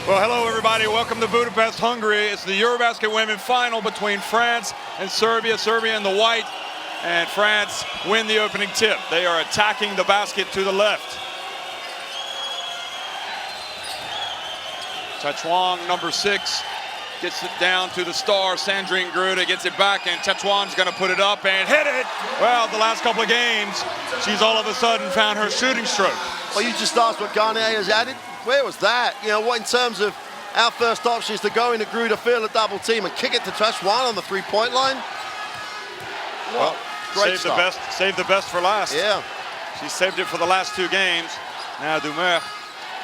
Well, hello, everybody. Welcome to Budapest, Hungary. It's the EuroBasket women final between France and Serbia. Serbia in the white, and France win the opening tip. They are attacking the basket to the left. Tetouan, number 6, gets it down to the star, Sandrine Gruda, gets it back, and Tetouan's going to put it up and hit it. Well, the last couple of games, she's all of a sudden found her shooting stroke. Well, you just asked what Garnier has added. Where was that? You know, what in terms of our first option is to go into Gruda, feel a double team, and kick it to Tetouan on the three-point line. Well, great start. Save the best for last. Yeah. She saved it for the last 2 games. Now Dumer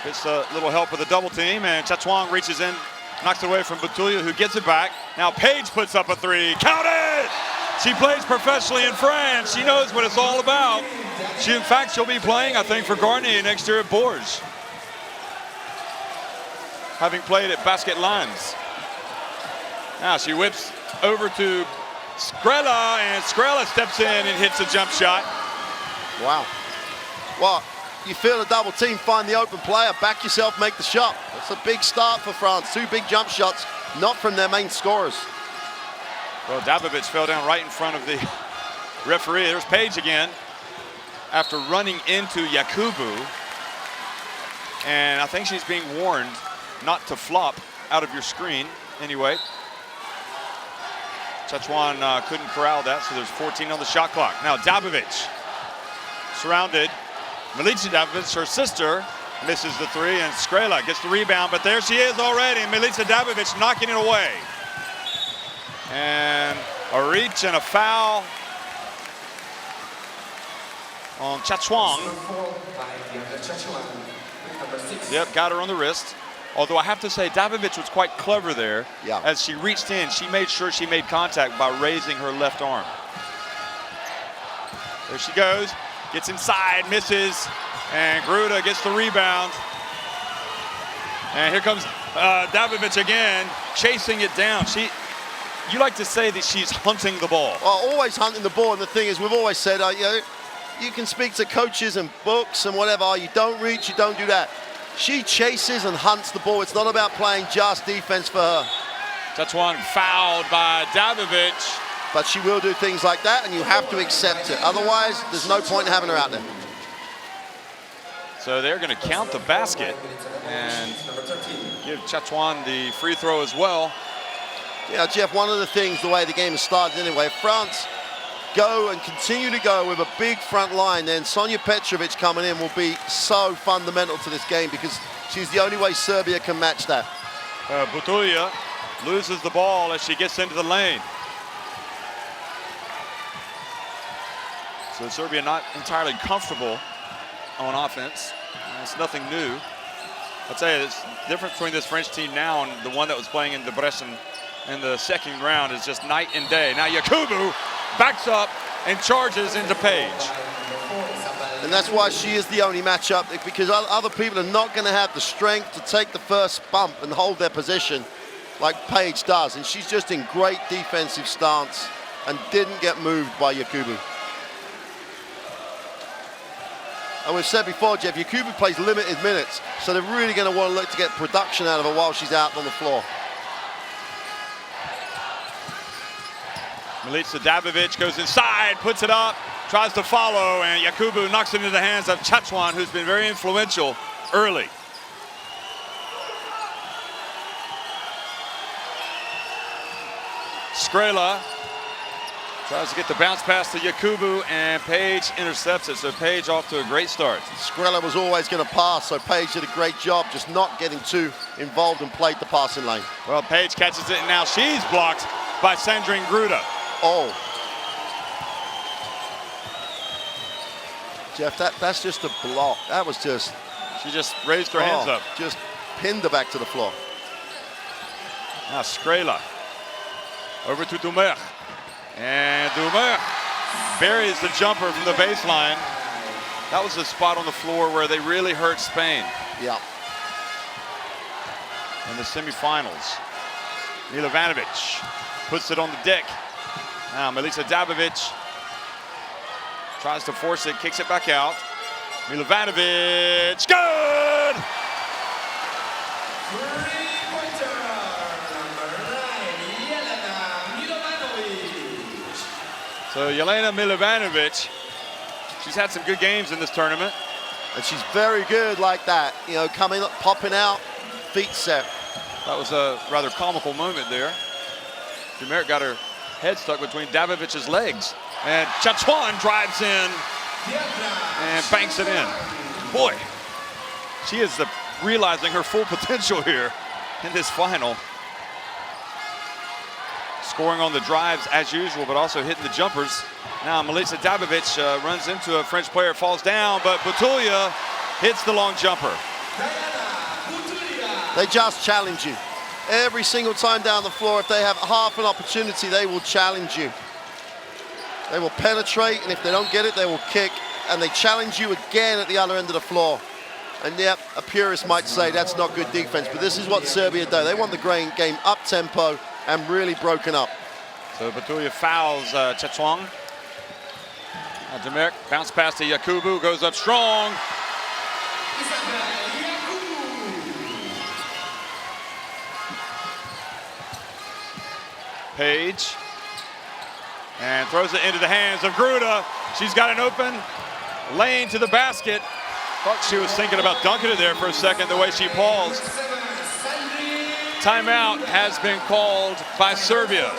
gets a little help with the double team, and Tetouan reaches in, knocks it away from Butulia, who gets it back. Now Paige puts up a 3. Count it! She plays professionally in France. She knows what it's all about. In fact, she'll be playing, I think, for Garnier next year at Bourges, having played at Basket Lands. Now she whips over to Skrela, and Skrela steps in and hits a jump shot. Wow. Well, you feel a double team, find the open player, back yourself, make the shot. That's a big start for France. 2 big jump shots, not from their main scorers. Well, Dabovic fell down right in front of the referee. There's Paige again after running into Yakubu. And I think she's being warned not to flop out of your screen anyway. Tetouan couldn't corral that, so there's 14 on the shot clock. Now Dabovic surrounded. Milica Dabovic, her sister, misses the 3, and Skrela gets the rebound, but there she is already. Milica Dabovic knocking it away. And a reach and a foul on Tetouan. Yep, got her on the wrist. Although I have to say, Dabovic was quite clever there. Yeah. As she reached in, she made sure she made contact by raising her left arm. There she goes, gets inside, misses, and Gruda gets the rebound. And here comes Dabovic again, chasing it down. You like to say that she's hunting the ball. Well, always hunting the ball, and the thing is, we've always said, you know, you can speak to coaches and books and whatever, you don't reach, you don't do that. She chases and hunts the ball. It's not about playing just defense for her. Tetouan fouled by Dabovic. But she will do things like that, and you have to accept it. Otherwise, there's no point in having her out there. So they're going to count the basket and give Tetouan the free throw as well. Yeah, Jeff, one of the things, the way the game has started anyway, France go and continue to go with a big front line, then Sonja Petrovic coming in will be so fundamental to this game because she's the only way Serbia can match that. Butulia loses the ball as she gets into the lane. So Serbia not entirely comfortable on offense. It's nothing new. I'll tell you, the difference between this French team now and the one that was playing in Debrecen in the second round is just night and day. Now Yakubu backs up and charges into Paige. And that's why she is the only matchup, because other people are not going to have the strength to take the first bump and hold their position like Paige does. And she's just in great defensive stance and didn't get moved by Yakubu. And we've said before, Jeff, Yakubu plays limited minutes, so they're really going to want to look to get production out of her while she's out on the floor. Milica Dabovic goes inside, puts it up, tries to follow, and Yakubu knocks it into the hands of Tetouan, who's been very influential early. Skrela tries to get the bounce pass to Yakubu, and Paige intercepts it, so Paige off to a great start. Skrela was always going to pass, so Paige did a great job just not getting too involved and played the passing lane. Well, Paige catches it, and now she's blocked by Sandrine Gruda. Oh. Jeff, that's just a block. That was just... She just raised her hands up. Just pinned her back to the floor. Now Skrela over to Dumer. And Dumer buries the jumper from the baseline. That was the spot on the floor where they really hurt Spain. Yeah. In the semifinals. Milovanovic puts it on the deck. Now Milica Dabovic tries to force it, kicks it back out. Milovanovic, good! So Jelena Milovanovic, she's had some good games in this tournament. And she's very good like that, you know, coming up, popping out, feet set. That was a rather comical moment there. Dumerc got her head stuck between Davovic's legs. And Chatouan drives in and banks it in. Boy, she is realizing her full potential here in this final. Scoring on the drives as usual, but also hitting the jumpers. Now Milica Davovic runs into a French player, falls down, but Butulia hits the long jumper. They just challenge you. Every single time down the floor, if they have half an opportunity, they will challenge you. They will penetrate, and if they don't get it, they will kick, and they challenge you again at the other end of the floor. And yep, a purist might say that's not good defense, but this is what Serbia do. They want the game up-tempo and really broken up. So Butulia fouls Chatouan. Dumerc bounce pass to Yakubu, goes up strong. Page. And throws it into the hands of Gruda. She's got an open lane to the basket. Thought she was thinking about dunking it there for a second, the way she paused. Timeout has been called by Serbia.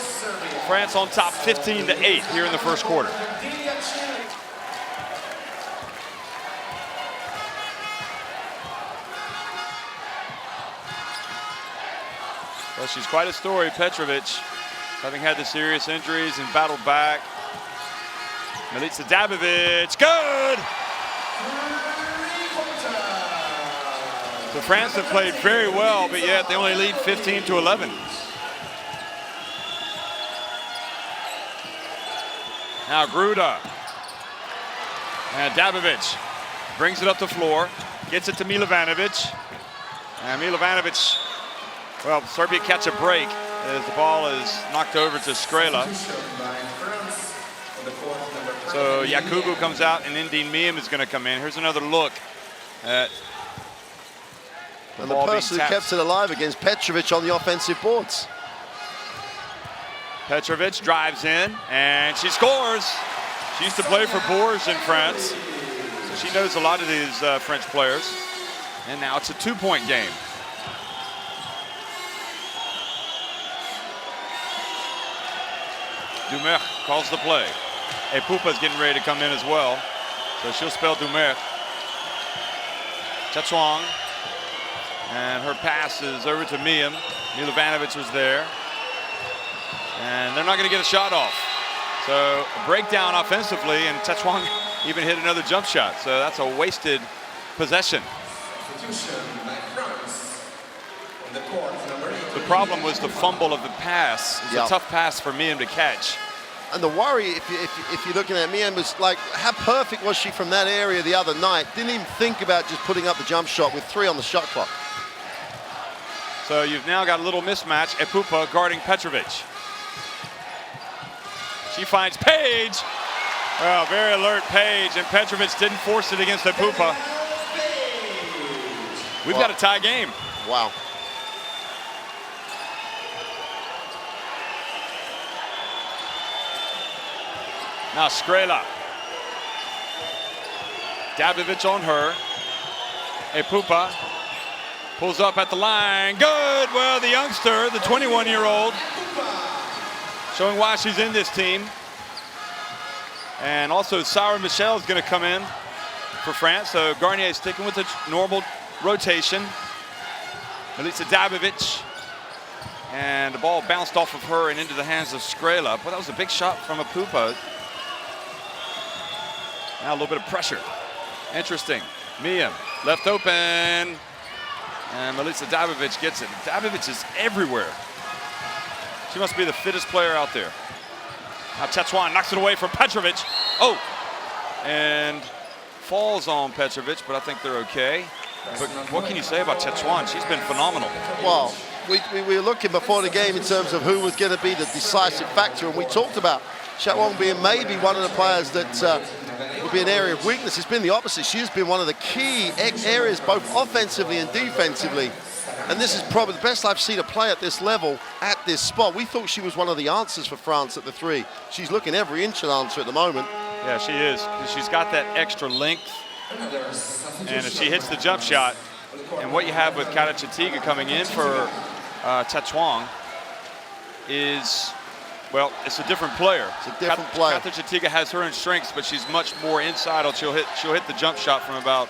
France on top 15-8 here in the first quarter. Well, she's quite a story, Petrovic, having had the serious injuries and battled back. Milica Davovic, good! So France have played very well, but yet they only lead 15-11. Now Gruda. And Davovic brings it up the floor, gets it to Milovanovic. And Milovanovic, well, Serbia catch a break as the ball is knocked over to Skrela. So Yakubu comes out and Indine Miem is going to come in. Here's another look at and the person who kept it alive against Petrovic on the offensive boards. Petrovic drives in and she scores. She used to play for Bourges in France, so she knows a lot of these French players. And now it's a two-point game. Dumerc calls the play. Epupa's getting ready to come in as well, so she'll spell Dumerc. Chatouan, and her pass is over to Miem. Milovanovic was there, and they're not going to get a shot off. So a breakdown offensively, and Chatouan even hit another jump shot. So that's a wasted possession. The problem was the fumble of the pass. It was a tough pass for Miem to catch. And the worry, if you're looking at Miem, was like, how perfect was she from that area the other night? Didn't even think about just putting up the jump shot with 3 on the shot clock. So you've now got a little mismatch. Epupa guarding Petrovic. She finds Page. Well, very alert Page, and Petrovic didn't force it against Epupa. We've got a tie game. Wow. Now Skrela. Davovic on her. Epupa pulls up at the line. Good. Well, the youngster, the 21-year-old, showing why she's in this team. And also Sarah Michel is going to come in for France. So Garnier is sticking with the normal rotation. Milica Davovic. And the ball bounced off of her and into the hands of Skrela. But that was a big shot from Epupa. Now a little bit of pressure. Interesting. Miem left open. And Milica Davovic gets it. Davovic is everywhere. She must be the fittest player out there. Now Chatouan knocks it away from Petrovic. Oh, and falls on Petrovic, but I think they're okay. But what can you say about Chatouan? She's been phenomenal. Well, we were looking before the game in terms of who was going to be the decisive factor, and we talked about Chatouan being maybe one of the players that would be an area of weakness. It's been the opposite. She's been one of the key areas, both offensively and defensively. And this is probably the best I've seen her play at this level, at this spot. We thought she was one of the answers for France at the 3. She's looking every inch an answer at the moment. Yeah, she is. She's got that extra length. And if she hits the jump shot, and what you have with Kata Chatiga coming in for Tatwang is, well, it's a different player. It's a different player. Kata Chatiga has her own strengths, but she's much more inside. She'll hit the jump shot from about,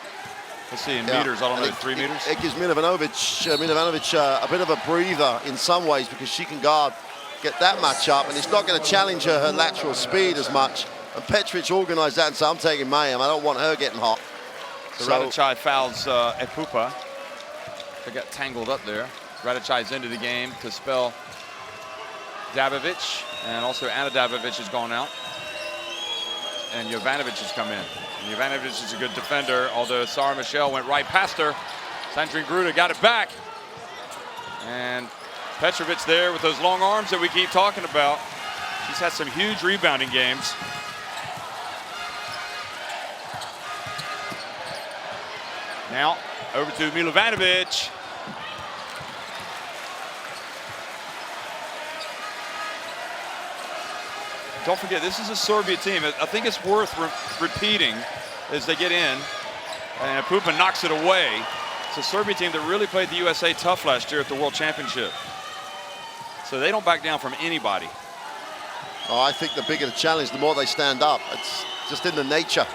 let's see, in meters, I don't know, 3 meters? It gives Milovanovic a bit of a breather in some ways because she can get that match up, and it's not going to challenge her lateral speed as much. And Petrovic organised that and said, I'm taking Mayhem. I don't want her getting hot. So Radicaj fouls Epupa. They got tangled up there. Radicaj's into the game to spell Dabovic, and also Ana Dabovic has gone out. And Jovanovic has come in. And Jovanovic is a good defender, although Sarah Michelle went right past her. Sandrine Gruda got it back. And Petrovic there with those long arms that we keep talking about. She's had some huge rebounding games. Now, over to Milovanovic. Don't forget, this is a Serbia team. I think it's worth repeating as they get in. And Epupa knocks it away. It's a Serbia team that really played the USA tough last year at the World Championship. So they don't back down from anybody. Oh, I think the bigger the challenge, the more they stand up. It's just in the nature.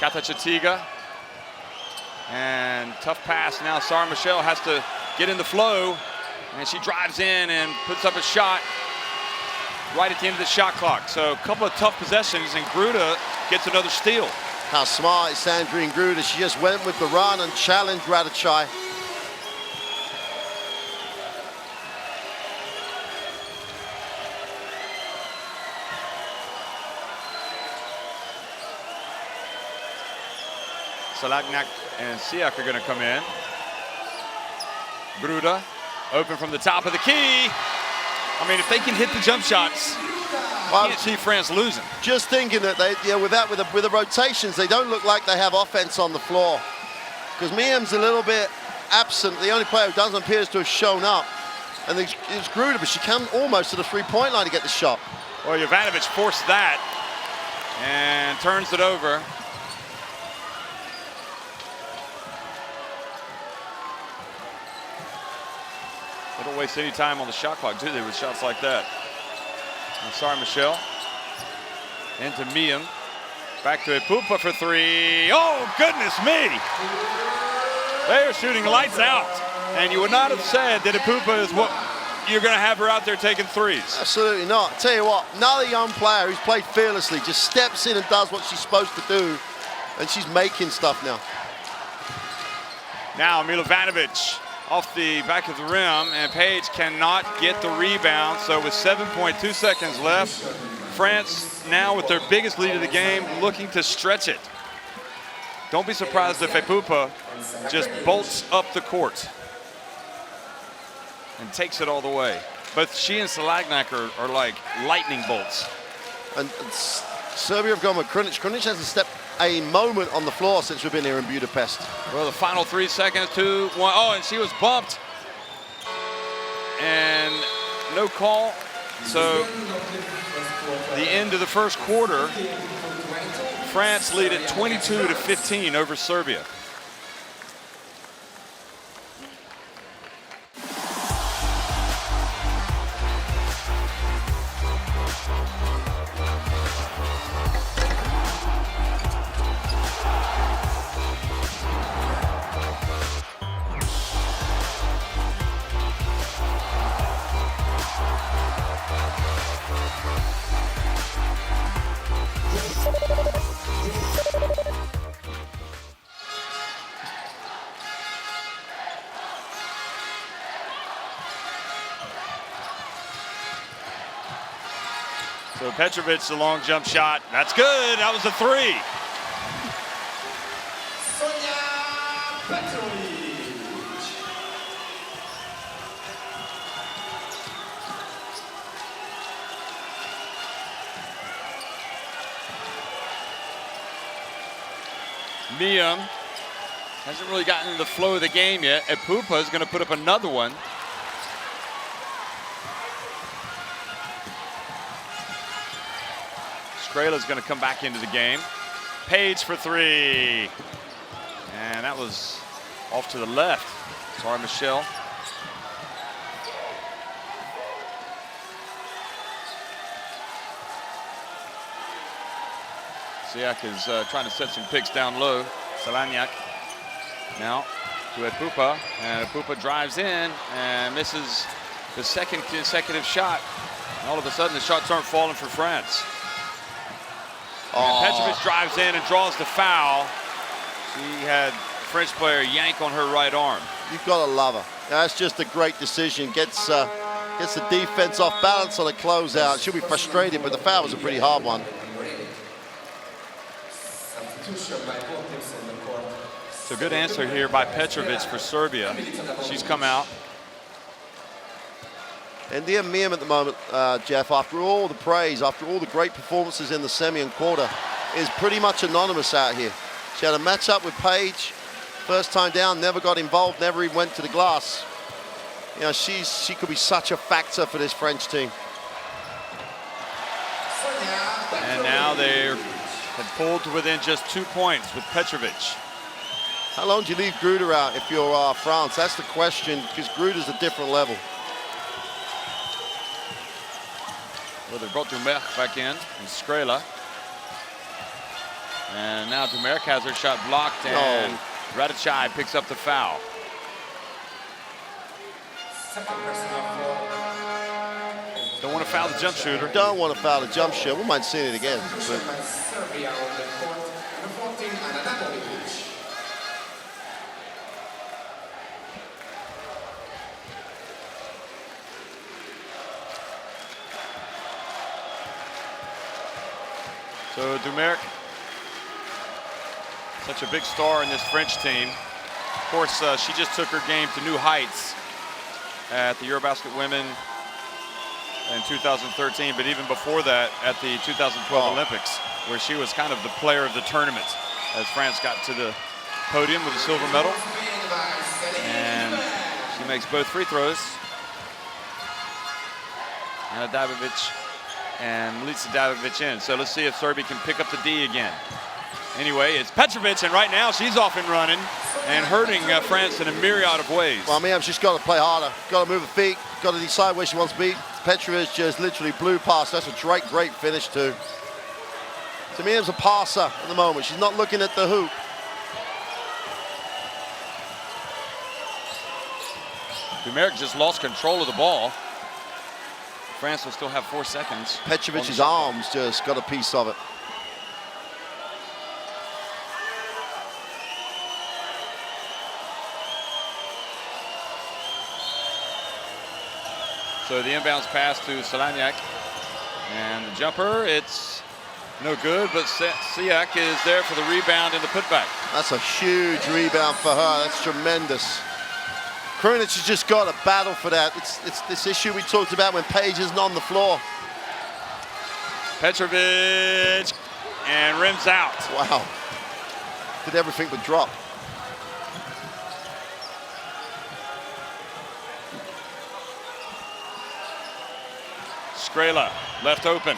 Kata Chatiga. And tough pass now. Sarah Michelle has to get in the flow. And she drives in and puts up a shot right at the end of the shot clock. So a couple of tough possessions, and Gruda gets another steal. How smart is Sandrine Gruda? She just went with the run and challenged Radicaj. Salagnak and Siak are going to come in. Gruda open from the top of the key. I mean, if they can hit the jump shots, I can't see France losing. Just thinking that with the rotations, they don't look like they have offense on the floor. Because Miem's a little bit absent. The only player who doesn't appear to have shown up. And it's Gruda, but she came almost to the three-point line to get the shot. Well, Jovanovic forced that and turns it over. They don't waste any time on the shot clock, do they, with shots like that? I'm sorry, Michelle. Into Miem. Back to Epupa for 3. Oh, goodness me! They are shooting lights out. And you would not have said that Epupa is what you're going to have her out there taking threes. Absolutely not. I tell you what, another young player who's played fearlessly, just steps in and does what she's supposed to do. And she's making stuff now. Now Milovanovic off the back of the rim, and Page cannot get the rebound. So with 7.2 seconds left, France now with their biggest lead of the game looking to stretch it. Don't be surprised if Epupa just bolts up the court and takes it all the way. But she and Salagnak are like lightning bolts. And Serbia have gone with Krunic. Krunic hasn't stepped a moment on the floor since we've been here in Budapest. Well, the final 3 seconds, 2, 1. Oh, and she was bumped. And no call. So the end of the first quarter, France lead at 22-15 over Serbia. So Petrovic, the long jump shot. That's good. That was a 3. Miem Hasn't really gotten into the flow of the game yet. Epupa is going to put up another one. Skrela's going to come back into the game. Page for three. And that was off to the left. Sorry, Michelle. Siak is trying to set some picks down low. Salaniak now to Epupa, and Epupa drives in and misses the second consecutive shot. And all of a sudden, the shots aren't falling for France. And Petrovic drives in and draws the foul. She had French player yank on her right arm. You've got to love her. That's just a great decision. Gets the defense off balance on a closeout. She'll be frustrated, but the foul was a pretty hard one. It's a good answer here by Petrovic for Serbia. She's come out. And Dia Miem at the moment, Jeff, after all the praise, after all the great performances in the semi and quarter, is pretty much anonymous out here. She had a matchup with Paige. First time down, never got involved, never even went to the glass. You know, she could be such a factor for this French team. And now they have pulled to within just 2 points with Petrovic. How long do you leave Gruder out if you're France? That's the question, because Gruder's a different level. Well, they brought Dumerc back in, and Skrela. And now Dumerc has her shot blocked, and Radicai picks up the foul. Don't want to foul the jump shooter. Don't want to foul the jump shooter. We might see it again. But so Dumerc, such a big star in this French team. Of course, she just took her game to new heights at the EuroBasket Women in 2013, but even before that at the 2012 Olympics, where she was kind of the player of the tournament as France got to the podium with a silver medal. And she makes both free throws. Anna Dabovic and Milica Dabovic in. So let's see if Serbia can pick up the D again. Anyway, it's Petrovic, and right now she's off and running and hurting France in a myriad of ways. Well, Miem's just got to play harder. Got to move her feet. Got to decide where she wants to be. Petrovic just literally blew past. That's a great finish too. So Miem's a passer at the moment. She's not looking at the hoop. Dumerc just lost control of the ball. France will still have 4 seconds. Petrovic's arms just got a piece of it. So the inbounds pass to Salaniak. And the jumper, it's no good, but Siak is there for the rebound and the putback. That's a huge rebound for her. That's tremendous. Krunic has just got to battle for that. It's this issue we talked about when Paige isn't on the floor. Petrovic, and rims out. Wow. Did everything but drop. Skrela left open.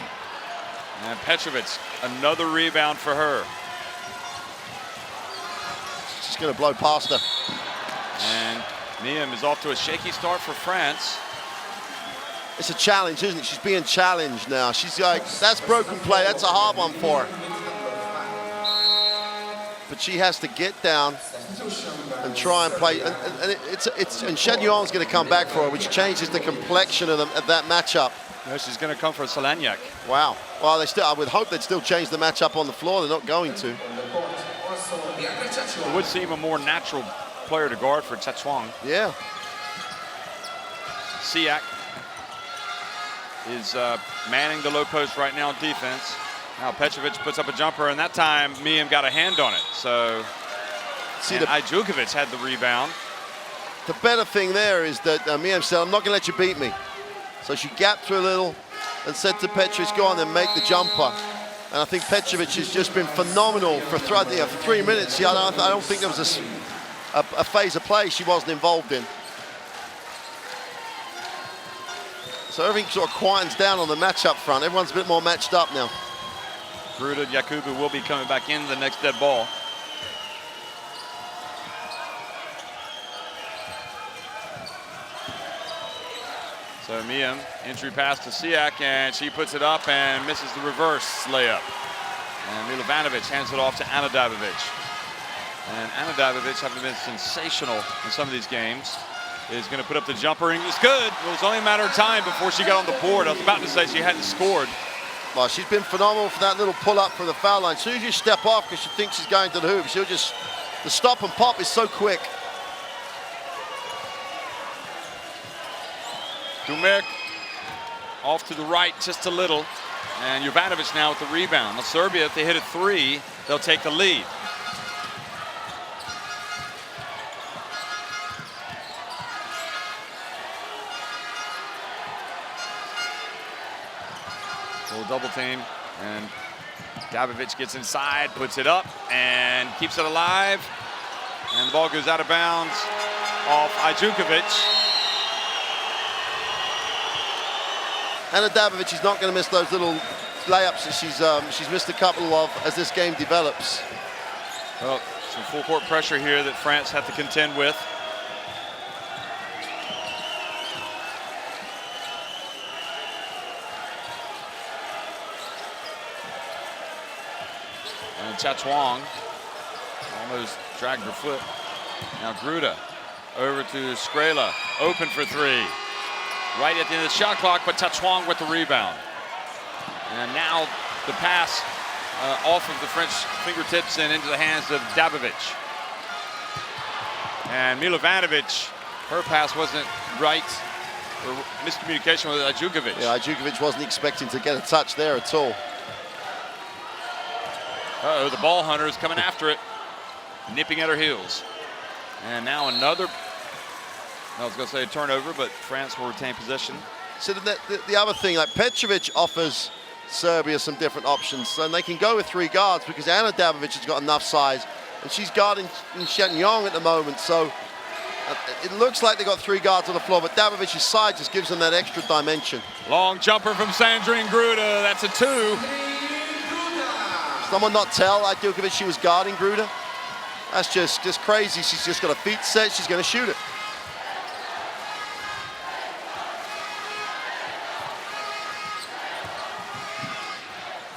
And Petrovic, another rebound for her. She's going to blow past her. And Miem is off to a shaky start for France. It's a challenge, isn't it? She's being challenged now. She's like, that's broken play. That's a hard one for her. But she has to get down and try and play. And Shenyon's going to come back for her, which changes the complexion of that matchup. No, she's going to come for Salaniak. Wow. Well, I would hope they'd still change the matchup on the floor. They're not going to. It would seem a more natural player to guard for Chatchuang. Yeah. Siak is manning the low post right now on defense. Now Petrovic puts up a jumper, and that time Miem got a hand on it. So Ijukovic had the rebound. The better thing there is that Miem said, I'm not going to let you beat me. So she gapped her a little and said to Petrovic, go on and make the jumper. And I think Petrovic has just been phenomenal for 3 minutes. I don't think there was a phase of play she wasn't involved in. So everything sort of quietens down on the matchup front. Everyone's a bit more matched up now. Gruda Yakubu will be coming back into the next dead ball. So Miam, entry pass to Siak, and she puts it up and misses the reverse layup. And Milovanovic hands it off to Anadabovic. And Anadabovic, having been sensational in some of these games, is going to put up the jumper, and it's good. It was only a matter of time before she got on the board. I was about to say she hadn't scored. Well, she's been phenomenal for that little pull-up from the foul line. As soon as you step off because she thinks she's going to the hoop, she'll just, the stop and pop is so quick. Dumek off to the right just a little. And Jovanovic now with the rebound. Now Serbia, if they hit a three, they'll take the lead. Little double team, and Dabovic gets inside, puts it up, and keeps it alive. And the ball goes out of bounds off Ijukovic. Anadabovic is not going to miss those little layups that she's missed a couple of as this game develops. Well, some full court pressure here that France have to contend with. And Chatwang almost dragged her foot. Now Gruda over to Skrela, open for three. Right at the end of the shot clock, but Chatwang with the rebound. And now the pass off of the French fingertips and into the hands of Dabovic. And Milovanovic, her pass wasn't right, or miscommunication with Ijukovic. Yeah, Ijukovic wasn't expecting to get a touch there at all. Uh-oh, the ball hunter is coming after it, nipping at her heels. And now another, I was going to say a turnover, but France will retain possession. So the other thing, like Petrovic offers Serbia some different options, and they can go with three guards because Anadabovic has got enough size, and she's guarding Shenyang at the moment. So it looks like they got three guards on the floor, but Dabovic's side just gives them that extra dimension. Long jumper from Sandrine Gruda. That's a two. Someone not tell Ijukovic she was guarding Gruda? That's just crazy. She's just got her feet set. She's going to shoot it.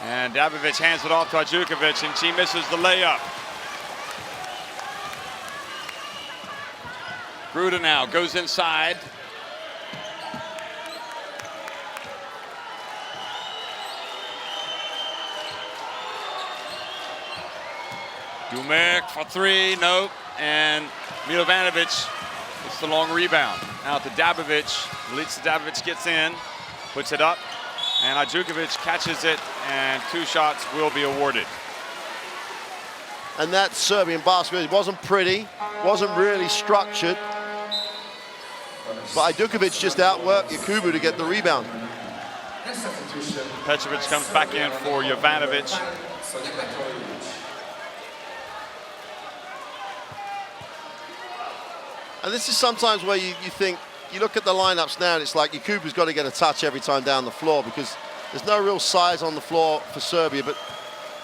And Dabovic hands it off to Ijukovic, and she misses the layup. Gruda now goes inside. Dumek for three, nope. And Milovanovic gets the long rebound. Out to Dabovic. Milica Dabovic gets in, puts it up, and Ijukovic catches it, and two shots will be awarded. And that Serbian basketball, it wasn't pretty, wasn't really structured, but Ijukovic just outworked Yakubu to get the rebound. Petrovic comes back in for Jovanovic. And this is sometimes where you think, you look at the lineups now and it's like Yakubu's got to get a touch every time down the floor because there's no real size on the floor for Serbia, but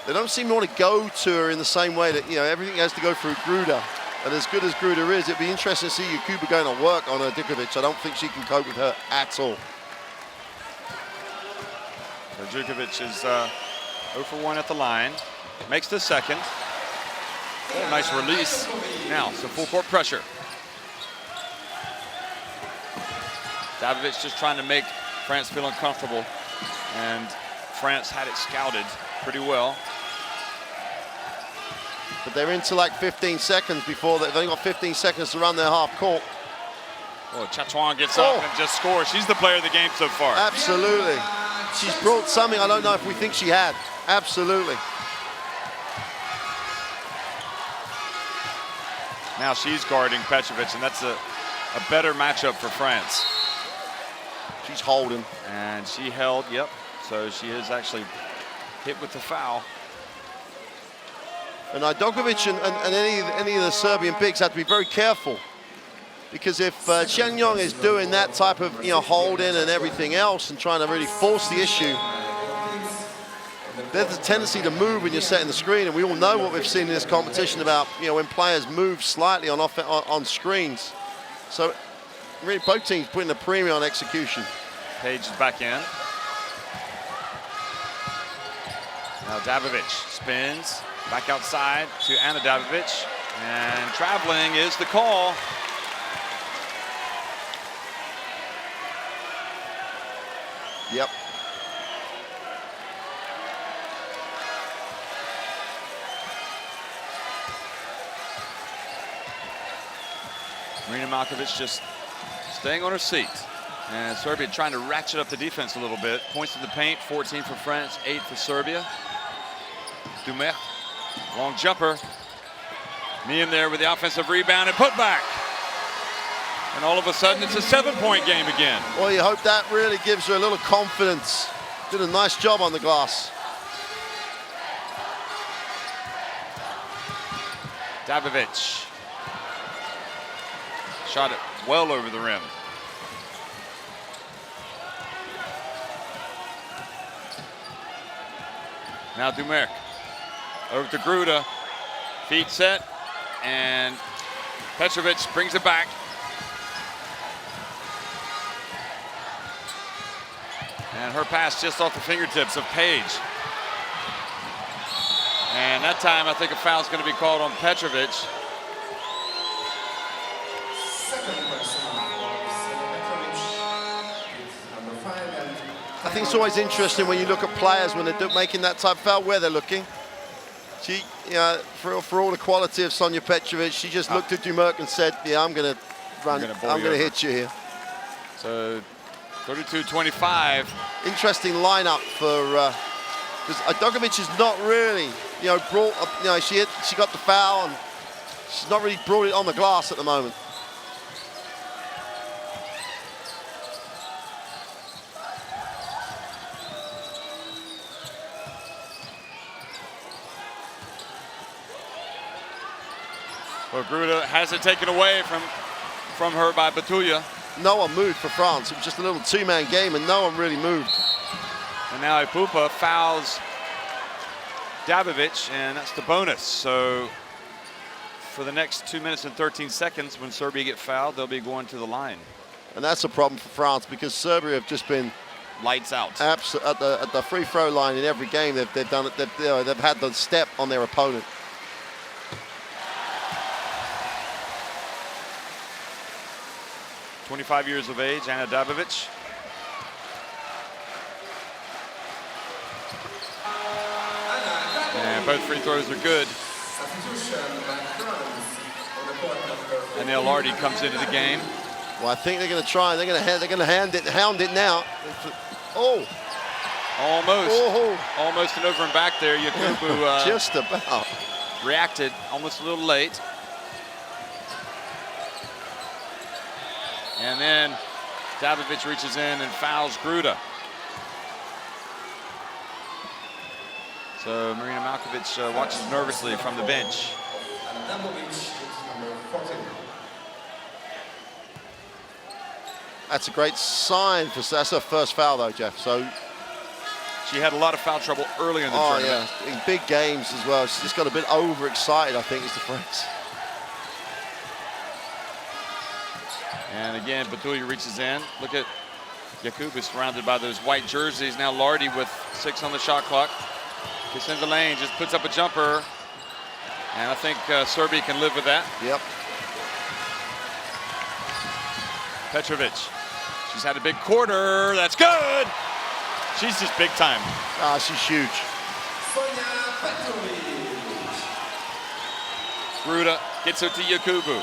they don't seem to want to go to her in the same way that, you know, everything has to go through Gruda. And as good as Gruda is, it'd be interesting to see Yakubu going to work on Ijukovic. I don't think she can cope with her at all. Ijukovic is 0 for 1 at the line. Makes the second. Oh, nice release. Now, some full court pressure. Dabovic just trying to make France feel uncomfortable, and France had it scouted pretty well. But they're into like 15 seconds before they've only got 15 seconds to run their half court. Oh, Chatwang gets up and just scores. She's the player of the game so far. Absolutely. She's brought something I don't know if we think she had. Absolutely. Now she's guarding Petrovic, and that's a better matchup for France. She's holding. And she held, yep. So she is actually hit with the foul. And Idokovic and any of the Serbian bigs have to be very careful, because if Chen Yong is doing that type of hold in and everything else and trying to really force the issue, there's a tendency to move when you're setting the screen, and we all know what we've seen in this competition about when players move slightly on screens. So really both teams putting the premium on execution. Page is back in. Now Dabovic spins back outside to Ana Dabovic, and traveling is the call. Yep. Marina Malkovic just staying on her seat. And Serbia trying to ratchet up the defense a little bit. Points to the paint, 14 for France, 8 for Serbia. Dumer, long jumper. Miem there with the offensive rebound and put back. And all of a sudden, it's a 7-point game again. Well, you hope that really gives her a little confidence. Did a nice job on the glass. Dabovic. Shot it well over the rim. Now Dumer. Over to Gruda. Feet set. And Petrovic brings it back. And her pass just off the fingertips of Page. And that time I think a foul's going to be called on Petrovic. I think it's always interesting when you look at players when they're making that type of foul, where they're looking. She, for all the quality of Sonja Petrovic, she just looked at Dumerc and said, "Yeah, I'm going to run. I'm going to hit you here." So 32-25. Interesting lineup for because Idokovic is not really, brought up. She got the foul and she's not really brought it on the glass at the moment. Well, Gruda has it taken away from her by Batulia. No one moved for France. It was just a little two-man game and no one really moved. And now Ipupa fouls Dabovic, and that's the bonus. So for the next 2 minutes and 13 seconds, when Serbia get fouled, they'll be going to the line. And that's a problem for France, because Serbia have just been lights out at the free throw line in every game. They've done it. They've had the step on their opponent. .25 years of age, Ana Dabovic. And both free throws are good. And now Lardy comes into the game. Well, I think they're going to try. They're going to hound it now. Oh, almost an over and back there. Yakubu just about reacted almost a little late. And then Dabovic reaches in and fouls Gruda. So Marina Malkovic watches nervously from the bench. That's a great sign for that's her first foul though, Jeff. So she had a lot of foul trouble early in the tournament. Yeah, in big games as well. She's just got a bit overexcited, I think is the phrase. And again, Batulia reaches in. Look at Yakubu surrounded by those white jerseys. Now Lardy with 6 on the shot clock. Gets in the lane, just puts up a jumper. And I think Serbia can live with that. Yep. Petrovic. She's had a big quarter. That's good. She's just big time. She's huge. Gruda gets it to Yakubu.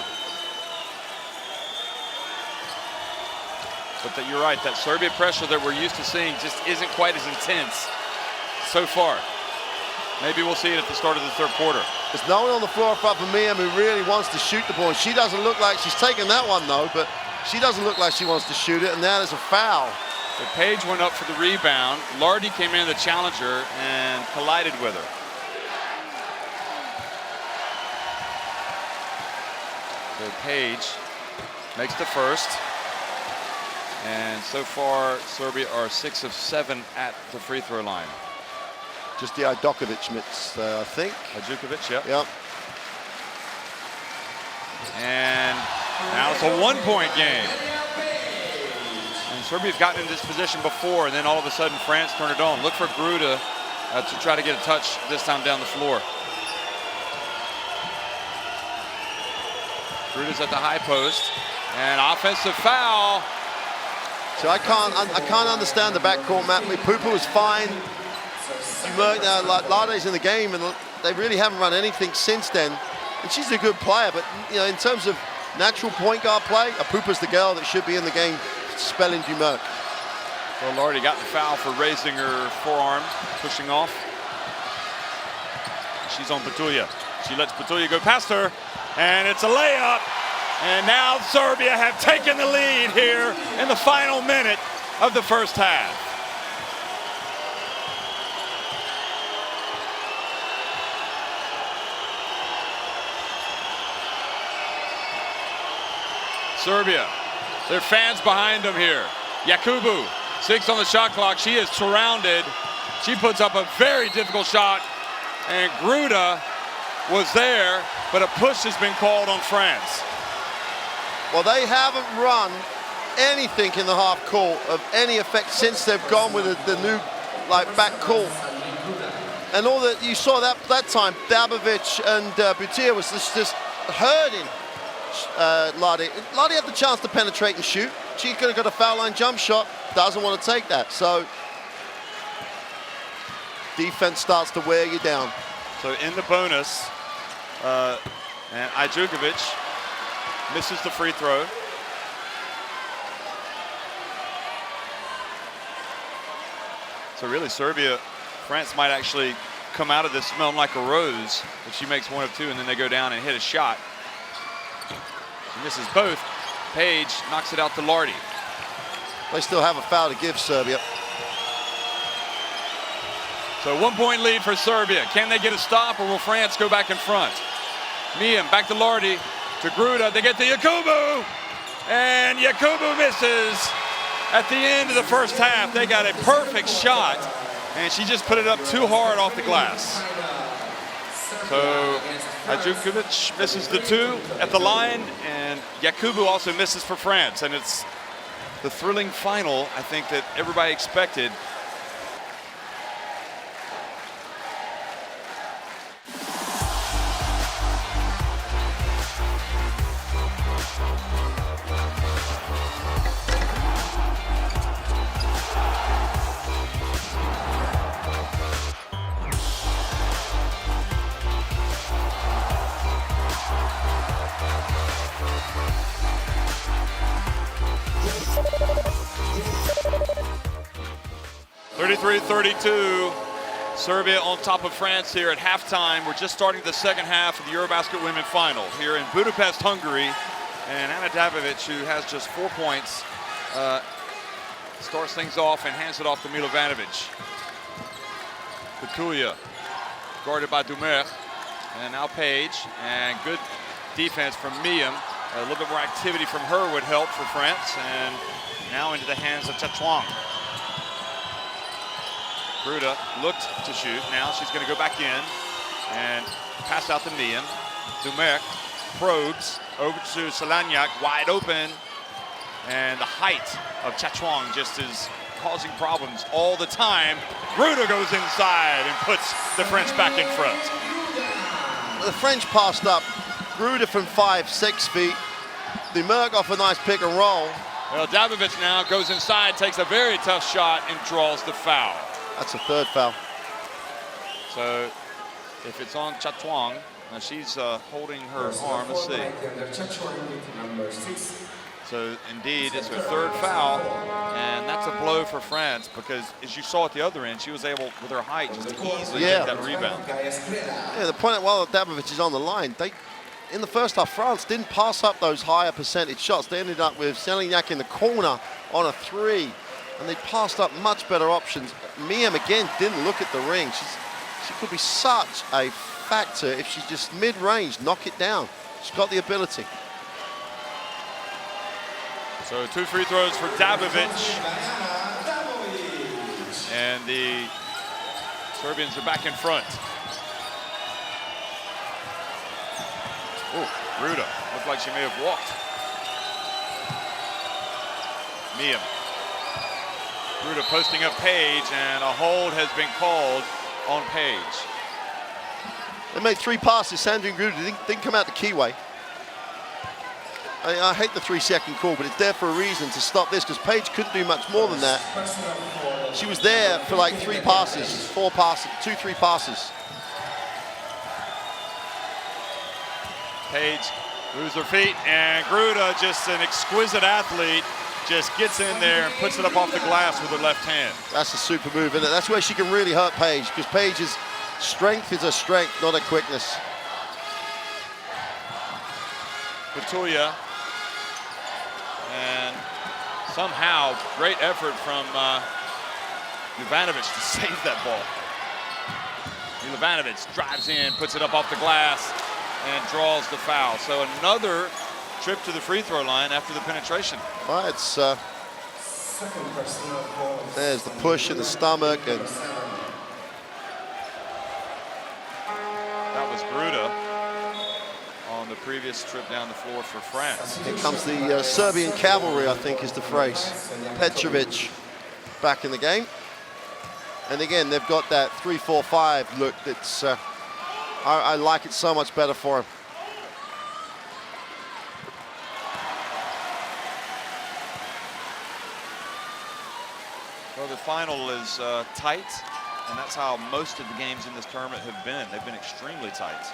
But you're right, that Serbia pressure that we're used to seeing just isn't quite as intense so far. Maybe we'll see it at the start of the third quarter. There's no one on the floor apart from Miem who really wants to shoot the ball. And she doesn't look like she's taken that one though, but she doesn't look like she wants to shoot it, and now there's a foul. The Page went up for the rebound. Lardy came in the challenger and collided with her. So Page makes the first. And so far, Serbia are 6 of 7 at the free throw line. Just the Ajdukovic mitts, I think. Ajdukovic, yeah. Yep. And now it's a 1-point game. And Serbia's gotten in this position before, and then all of a sudden France turned it on. Look for Gruda to try to get a touch this time down the floor. Gruda's at the high post, and offensive foul. So I can't understand the backcourt, Matt. Pupa was fine. Lade's in the game, and they really haven't run anything since then. And she's a good player, but in terms of natural point guard play, Pupa's the girl that should be in the game, spelling Dumerc. Well, Lardy got the foul for raising her forearm, pushing off. She's on Butulia. She lets Butulia go past her, and it's a layup. And now Serbia have taken the lead here in the final minute of the first half. Serbia, their fans behind them here. Yakubu, 6 on the shot clock. She is surrounded. She puts up a very difficult shot, and Gruda was there, but a push has been called on France. Well, they haven't run anything in the half court of any effect since they've gone with the new back court. And all that you saw that time, Dabovic and Butia was just hurting Ladi. Ladi had the chance to penetrate and shoot. She could have got a foul line jump shot. Doesn't want to take that. So defense starts to wear you down. So in the bonus, and Ajdukovic misses the free throw. So really Serbia, France might actually come out of this smelling like a rose if she makes 1 of 2, and then they go down and hit a shot. She misses both. Page knocks it out to Lardy. They still have a foul to give Serbia. So 1-point lead for Serbia. Can they get a stop, or will France go back in front? Miam back to Lardy, to Gruda. They get to Yakubu, and Yakubu misses at the end of the first half. They got a perfect shot, and she just put it up too hard off the glass. So Ajdukovic misses the 2 at the line, and Yakubu also misses for France. And it's the thrilling final, I think, that everybody expected. (33-32). Serbia on top of France here at halftime. We're just starting the second half of the EuroBasket Women Final here in Budapest, Hungary. And Ana Dabovic, who has just 4 points, starts things off and hands it off to Milovanovic. Butulia, guarded by Dumerc. And now Page, and good defense from Miam. A little bit more activity from her would help for France. And now into the hands of Chatwang. Gruda looked to shoot. Now she's going to go back in and pass out to Miam. Dumerc probes over to Solanyak, wide open. And the height of Chatwang just is causing problems all the time. Gruda goes inside and puts the French back in front. The French passed up. Gruda from 5-6 feet. Dumerc off a nice pick and roll. Well, Dabovic now goes inside, takes a very tough shot, and draws the foul. That's a 3rd foul. So if it's on Chatwang, now she's holding her arm. Let's see. So indeed, it's her 3rd foul, and that's a blow for France, because as you saw at the other end, she was able, with her height, just to easily get that rebound. Yeah, the point while Dabovic is on the line, in the first half, France didn't pass up those higher percentage shots. They ended up with Selignac in the corner on a 3, and they passed up much better options. Miam again didn't look at the ring. She could be such a factor if she's just mid-range, knock it down. She's got the ability. So 2 free throws for Dabovic. And the Serbians are back in front. Oh, Gruda looked like she may have walked. Miam. Gruda posting up Page, and a hold has been called on Page. They made 3 passes. Sandra and Gruda didn't come out the keyway. I hate the 3-second call, but it's there for a reason to stop this, because Page couldn't do much more than that. She was there for like 3 passes, 4 passes, 2-3 passes. Page moves her feet, and Gruda, just an exquisite athlete, just gets in there and puts it up off the glass with her left hand. That's a super move, isn't it? That's where she can really hurt Page, because Page's strength is her strength, not her quickness. Batulia, and somehow great effort from Jovanovic to save that ball. Jovanovic drives in, puts it up off the glass, and draws the foul. So another trip to the free throw line after the penetration. Well, it's there's the push in the stomach, and that was Gruda on the previous trip down the floor for France. here comes the Serbian cavalry, I think is the phrase. Petrovic back in the game. And again, they've got that 3-4-5 look that's, I like it so much better for him. Well, the final is tight, and that's how most of the games in this tournament have been. They've been extremely tight.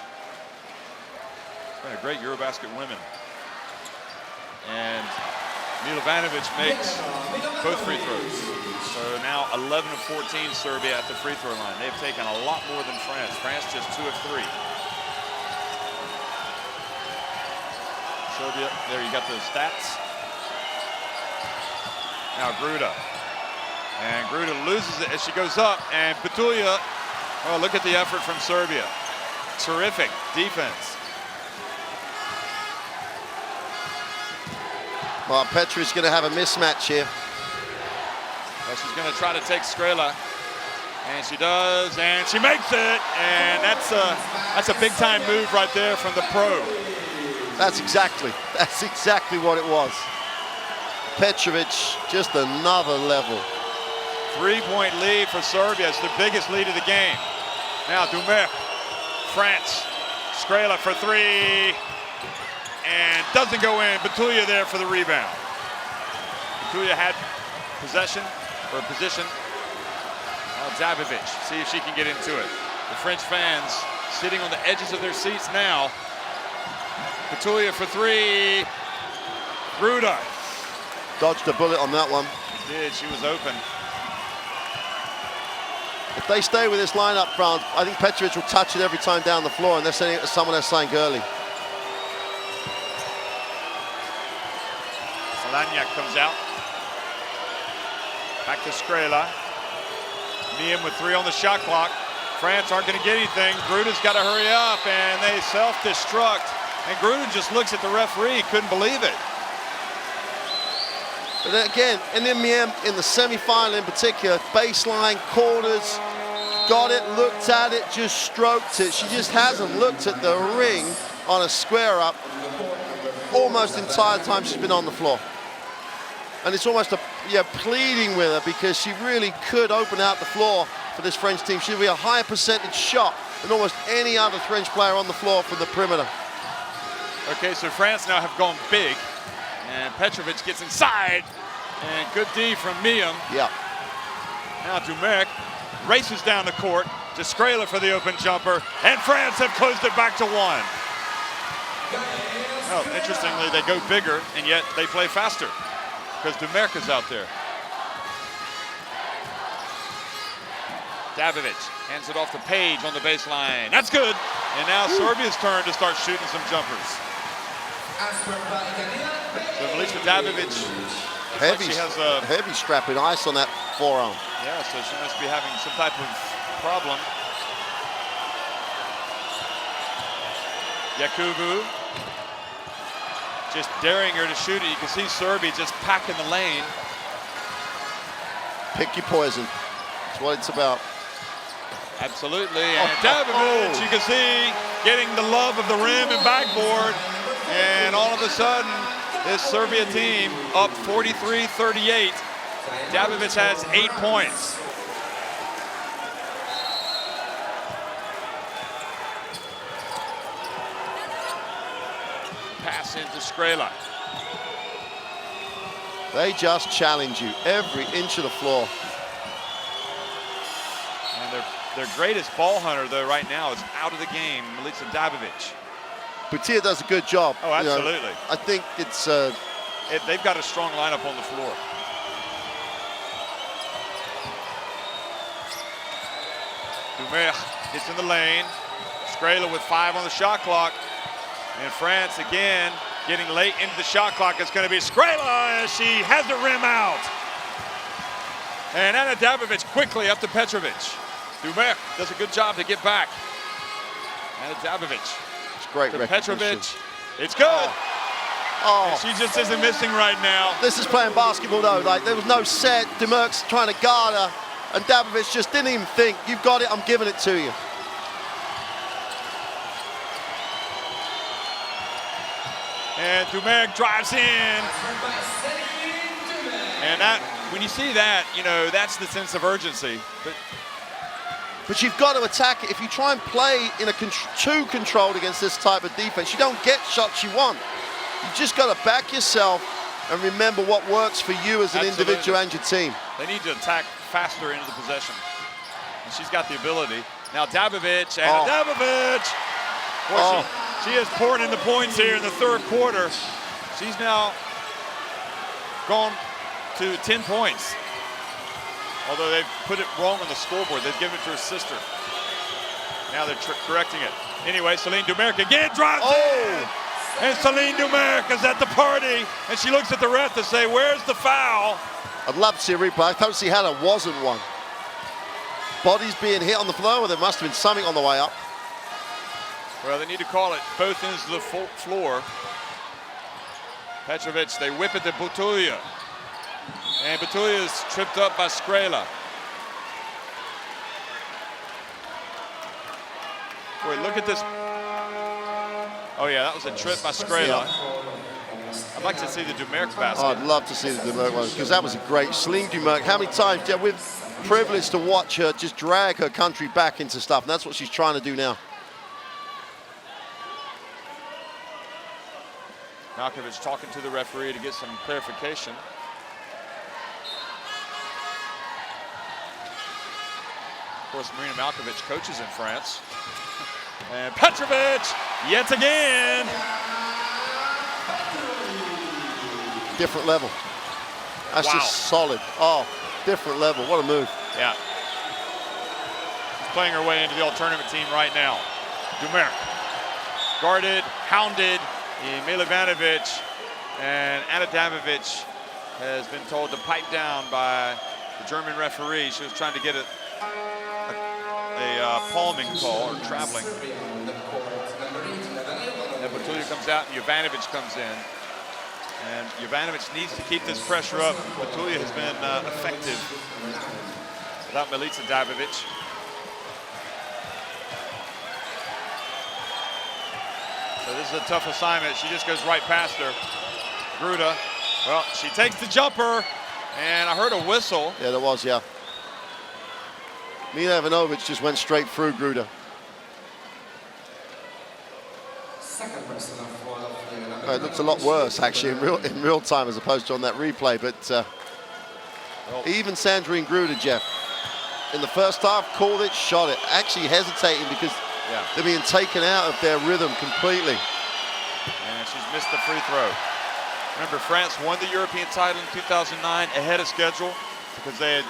It's been a great EuroBasket women. And Milovanovic makes both free throws. So now 11 of 14 Serbia at the free throw line. They've taken a lot more than France. France just 2 of 3. Serbia, there you got those stats. Now Gruda. And Gruda loses it as she goes up. And Batulia, oh, look at the effort from Serbia. Terrific defense. Well, Petrovic going to have a mismatch here. Well, she's going to try to take Skrela, and she does, and she makes it, and that's a big-time move right there from the pro. That's exactly what it was. Petrovic, just another level. 3-point lead for Serbia. It's the biggest lead of the game. Now Dumer, France, Skrela for 3. And doesn't go in. Batulia there for the rebound. Batulia had possession, or position. Now Dabovic, see if she can get into it. The French fans sitting on the edges of their seats now. Batulia for 3. Gruda. Dodged a bullet on that one. She did, she was open. If they stay with this lineup, France, I think Petrovic will touch it every time down the floor, and they're sending it to someone else saying early. Lagnac comes out. Back to Skrela. Miam with 3 on the shot clock. France aren't going to get anything. Gruda's got to hurry up, and they self-destruct. And Gruda just looks at the referee, couldn't believe it. But then again, and then Miam in the semi-final in particular, baseline, corners, got it, looked at it, just stroked it. She just hasn't looked at the ring on a square-up almost the entire time she's been on the floor. And it's almost pleading with her, because she really could open out the floor for this French team. She'll be a higher percentage shot than almost any other French player on the floor from the perimeter. Okay, so France now have gone big, and Petrovic gets inside, and good D from Miam. Yeah. Now Dumerc races down the court to Skrela for the open jumper, and France have closed it back to 1. Oh, interestingly, they go bigger, and yet they play faster, because Dumerc is out there. Dabovic hands it off to Page on the baseline. That's good. And now Serbia's turn to start shooting some jumpers. So Milica Dabovic, Heavy, she has a heavy strapping ice on that forearm. Yeah, so she must be having some type of problem. Yakubu. just daring her to shoot it. You can see Serbia just packing the lane. Pick your poison. That's what it's about. Absolutely. And Dabovic, you can see, getting the love of the rim and backboard. And all of a sudden, this Serbia team up 43-38. Dabovic has 8 points. Pass into Skrela. They just challenge you every inch of the floor. And their greatest ball hunter, though, right now is out of the game, Milica Dabovic. Butia does a good job. Oh, absolutely. You know, I think it's... they've got a strong lineup on the floor. Dumer gets in the lane. Skrela with 5 on the shot clock. And France again getting late into the shot clock. It's going to be Skrela as she has the rim out. And Ana Dabovic quickly up to Petrovic. Dumer does a good job to get back. Ana Dabovic. It's great recognition. Petrovic. It's good. Oh. She just isn't missing right now. This is playing basketball though. Like, there was no set. Dumer's trying to guard her, and Dabovic just didn't even think. You've got it. I'm giving it to you. And Dumer drives in. And that, when you see that, you know, that's the sense of urgency. But you've got to attack it. If you try and play in a too controlled against this type of defense, you don't get shots you want. You just got to back yourself and remember what works for you as an individual and your team. They need to attack faster into the possession. And she's got the ability. Now Dabovic, and Dabovic! Well, she is pouring in the points here in the third quarter. She's now gone to 10 points. Although they've put it wrong on the scoreboard. They've given it to her sister. Now they're correcting it. Anyway, Celine Dumerc again drives in. And Celine Dumerc is at the party. And she looks at the ref to say, where's the foul? I'd love to see a replay. I don't see how there wasn't one. Bodies being hit on the floor, or there must have been something on the way up. Well, they need to call it both ends of the floor. Petrovic, they whip it to Butulia. And Butulia is tripped up by Skrela. Boy, look at this. Oh yeah, that was a trip by Skrela. I'd like to see the Dumerc basket. Oh, I'd love to see the Dumerc one, because that was a great Celine Dumerc. How many times, yeah, we're privileged to watch her just drag her country back into stuff, and that's what she's trying to do now. Malkovich talking to the referee to get some clarification. Of course, Marina Malkovich coaches in France. And Petrovic, yet again. Different level. That's just solid. Oh, different level. What a move. Yeah. She's playing her way into the all-tournament team right now. Dumerc, guarded, hounded. Milivanovic, and Ana Dabovic has been told to pipe down by the German referee. She was trying to get a palming call, or traveling. And Butulia comes out and Jovanovic comes in. And Jovanovic needs to keep this pressure up. Butulia has been effective without Milica Dabovic. So this is a tough assignment. She just goes right past her. Gruda, well, she takes the jumper, and I heard a whistle. Yeah, there was, yeah. Mila Ivanovic just went straight through Gruda. It looks a lot worse, actually, in real time as opposed to on that replay. But even Sandrine Gruda, Jeff, in the first half, called it, shot it. Actually hesitating because they're being taken out of their rhythm completely. And she's missed the free throw. Remember, France won the European title in 2009 ahead of schedule because they had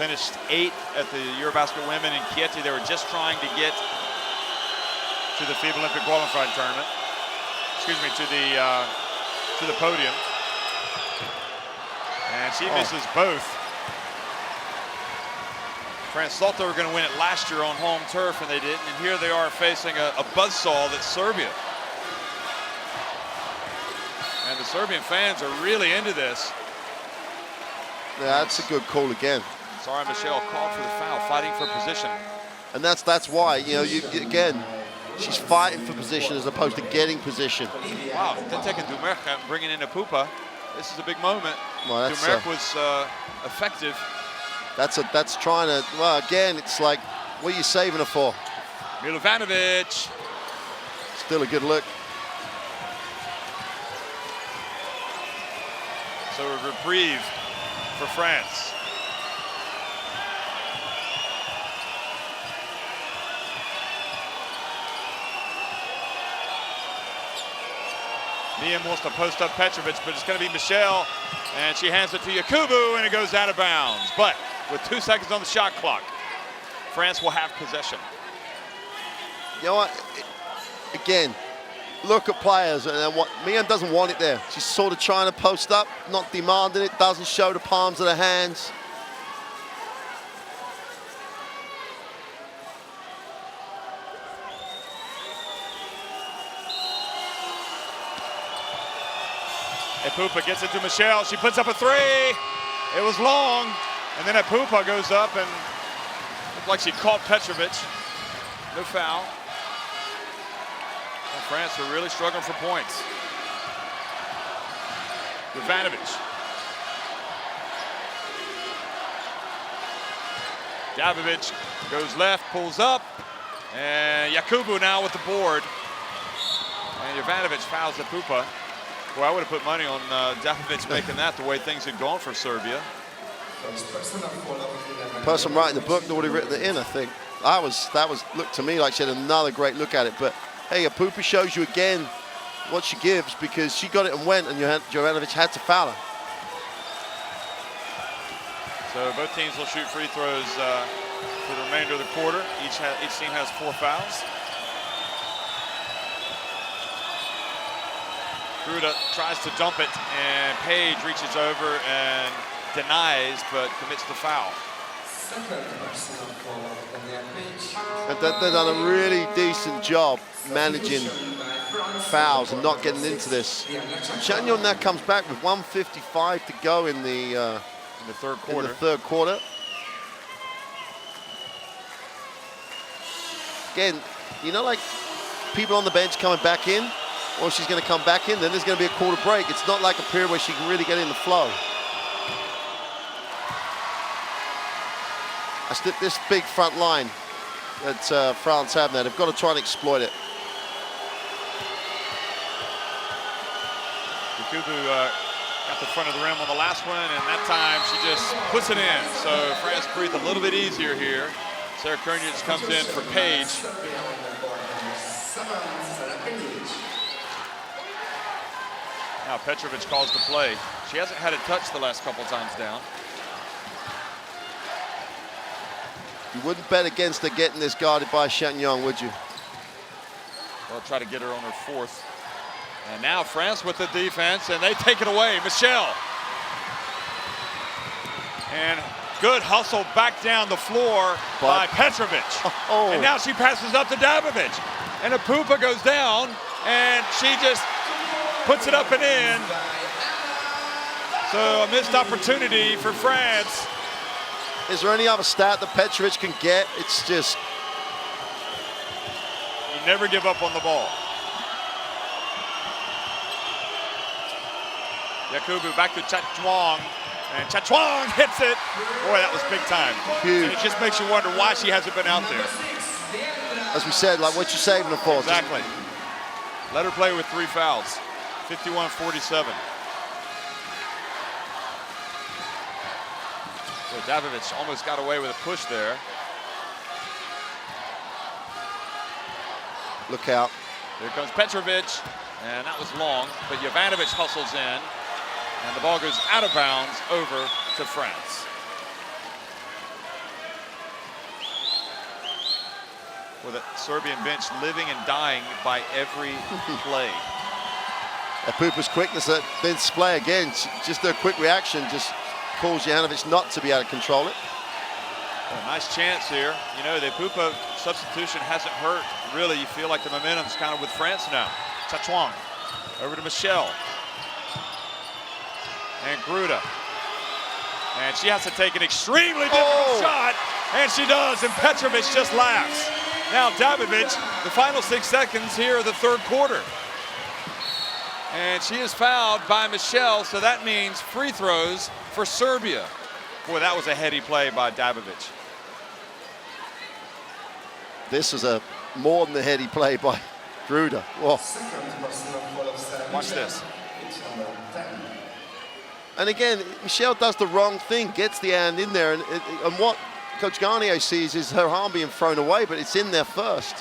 finished 8th at the EuroBasket Women in Chieti. They were just trying to get to the FIBA Olympic qualifying tournament. Excuse me, to the podium. And she misses both. France thought they were going to win it last year on home turf, and they didn't. And here they are facing a buzzsaw that's Serbia. And the Serbian fans are really into this. Yeah, that's a good call again. Sorry, Michelle called for the foul, fighting for position. And that's why, you know, again, she's fighting for position as opposed to getting position. Wow, they're taking Dumerc and bringing in a Pupa. This is a big moment. Well, Dumerc was effective. That's trying to, well, again, it's like, what are you saving her for? Milovanovic. Still a good look. So a reprieve for France. Liam wants to post up Petrovic, but it's going to be Michelle, and she hands it to Yakubu, and it goes out of bounds. But with 2 seconds on the shot clock, France will have possession. You know what? Again, look at players, and what Liam doesn't want it there. She's sort of trying to post up, not demanding it, doesn't show the palms of the hands. Epupa gets it to Michelle. She puts up a three. It was long. And then Epupa goes up and looked like she caught Petrovic. No foul. And France are really struggling for points. Ivanovic. Davidovic goes left, pulls up. And Yakubu now with the board. And Ivanovic fouls Epupa. Boy, I would have put money on Davidovic making that the way things had gone for Serbia. Person writing the book had already written it in, I think. That looked to me like she had another great look at it. But hey, Epupa shows you again what she gives, because she got it and went, and Jovanovic had to foul her. So both teams will shoot free throws for the remainder of the quarter. Each team has 4 fouls. Gruda tries to dump it, and Page reaches over and denies, but commits the foul. And they've done a really decent job managing fouls and not getting into this. Chagnon now comes back with 1:55 to go in the third quarter. Again, you know, like people on the bench coming back in, or she's going to come back in, then there's going to be a quarter break. It's not like a period where she can really get in the flow. This big front line that France have now, they've got to try and exploit it. Yakubu got the front of the rim on the last one, and that time she just puts it in. So France breathed a little bit easier here. Sarah Koenigs comes in for Page. Now Petrovic calls the play. She hasn't had a touch the last couple times down. You wouldn't bet against her getting this guarded by Chagnon, would you? Well, try to get her on her 4th. And now France with the defense, and they take it away. Michelle. And good hustle back down the floor by Petrovic. Oh. And now she passes up to Davidovic. And Epupa goes down, and she just puts it up and in. So a missed opportunity for France. Is there any other stat that Petrovic can get? It's just... You never give up on the ball. Yakubu back to Chatwang, and Chatwang hits it. Boy, that was big time. Huge. And it just makes you wonder why she hasn't been out there. As we said, like, what you saving her for? Exactly. Let her play with 3 fouls. 51-47. So Davidovic almost got away with a push there. Look out. Here comes Petrovic, and that was long, but Jovanovic hustles in, and the ball goes out of bounds over to France. With a Serbian bench living and dying by every play. Epupa's quickness at this play again, just a quick reaction, just calls Jovanovic not to be able to control it. A nice chance here. You know, the Epupa substitution hasn't hurt. Really, you feel like the momentum's kind of with France now. Chatwang over to Michelle. And Gruda. And she has to take an extremely difficult shot, and she does, and Petrovic just laughs. Now Dabovic, the final 6 seconds here of the third quarter. And she is fouled by Michelle, so that means free throws for Serbia. Boy, that was a heady play by Dabovic. This was a more than a heady play by Gruda. Whoa. Watch this. And again, Michelle does the wrong thing, gets the hand in there, and what Coach Garnier sees is her arm being thrown away, but it's in there first.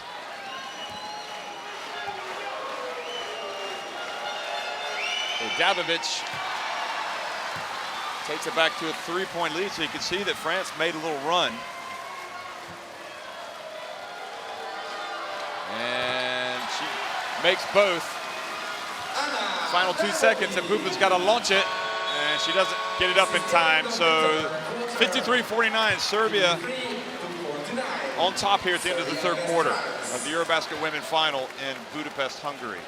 So Dabovic takes it back to a 3-point lead, so you can see that France made a little run. And she makes both. Final 2 seconds, and Pupa's got to launch it, and she doesn't get it up in time. So 53-49, Serbia on top here at the end of the third quarter of the EuroBasket Women Final in Budapest, Hungary.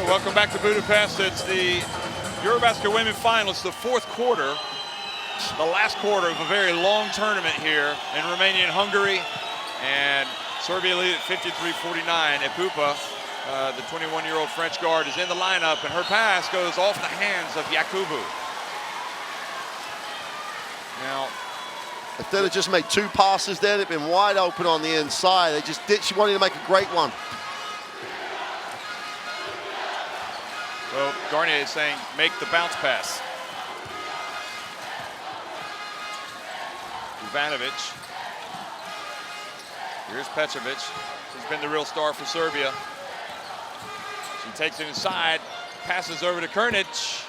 Welcome back to Budapest. It's the EuroBasket Women Final. It's the fourth quarter, the last quarter of a very long tournament here in Romania and Hungary. And Serbia lead at 53-49. Epupa, the 21-year-old French guard, is in the lineup, and her pass goes off the hands of Yakubu. Now, if they'd have just made 2 passes there, they'd been wide open on the inside. They just did. She wanted to make a great one. So Garnier is saying, make the bounce pass. Ivanovic. Here's Petrovic. She's been the real star for Serbia. She takes it inside, passes over to Krnić.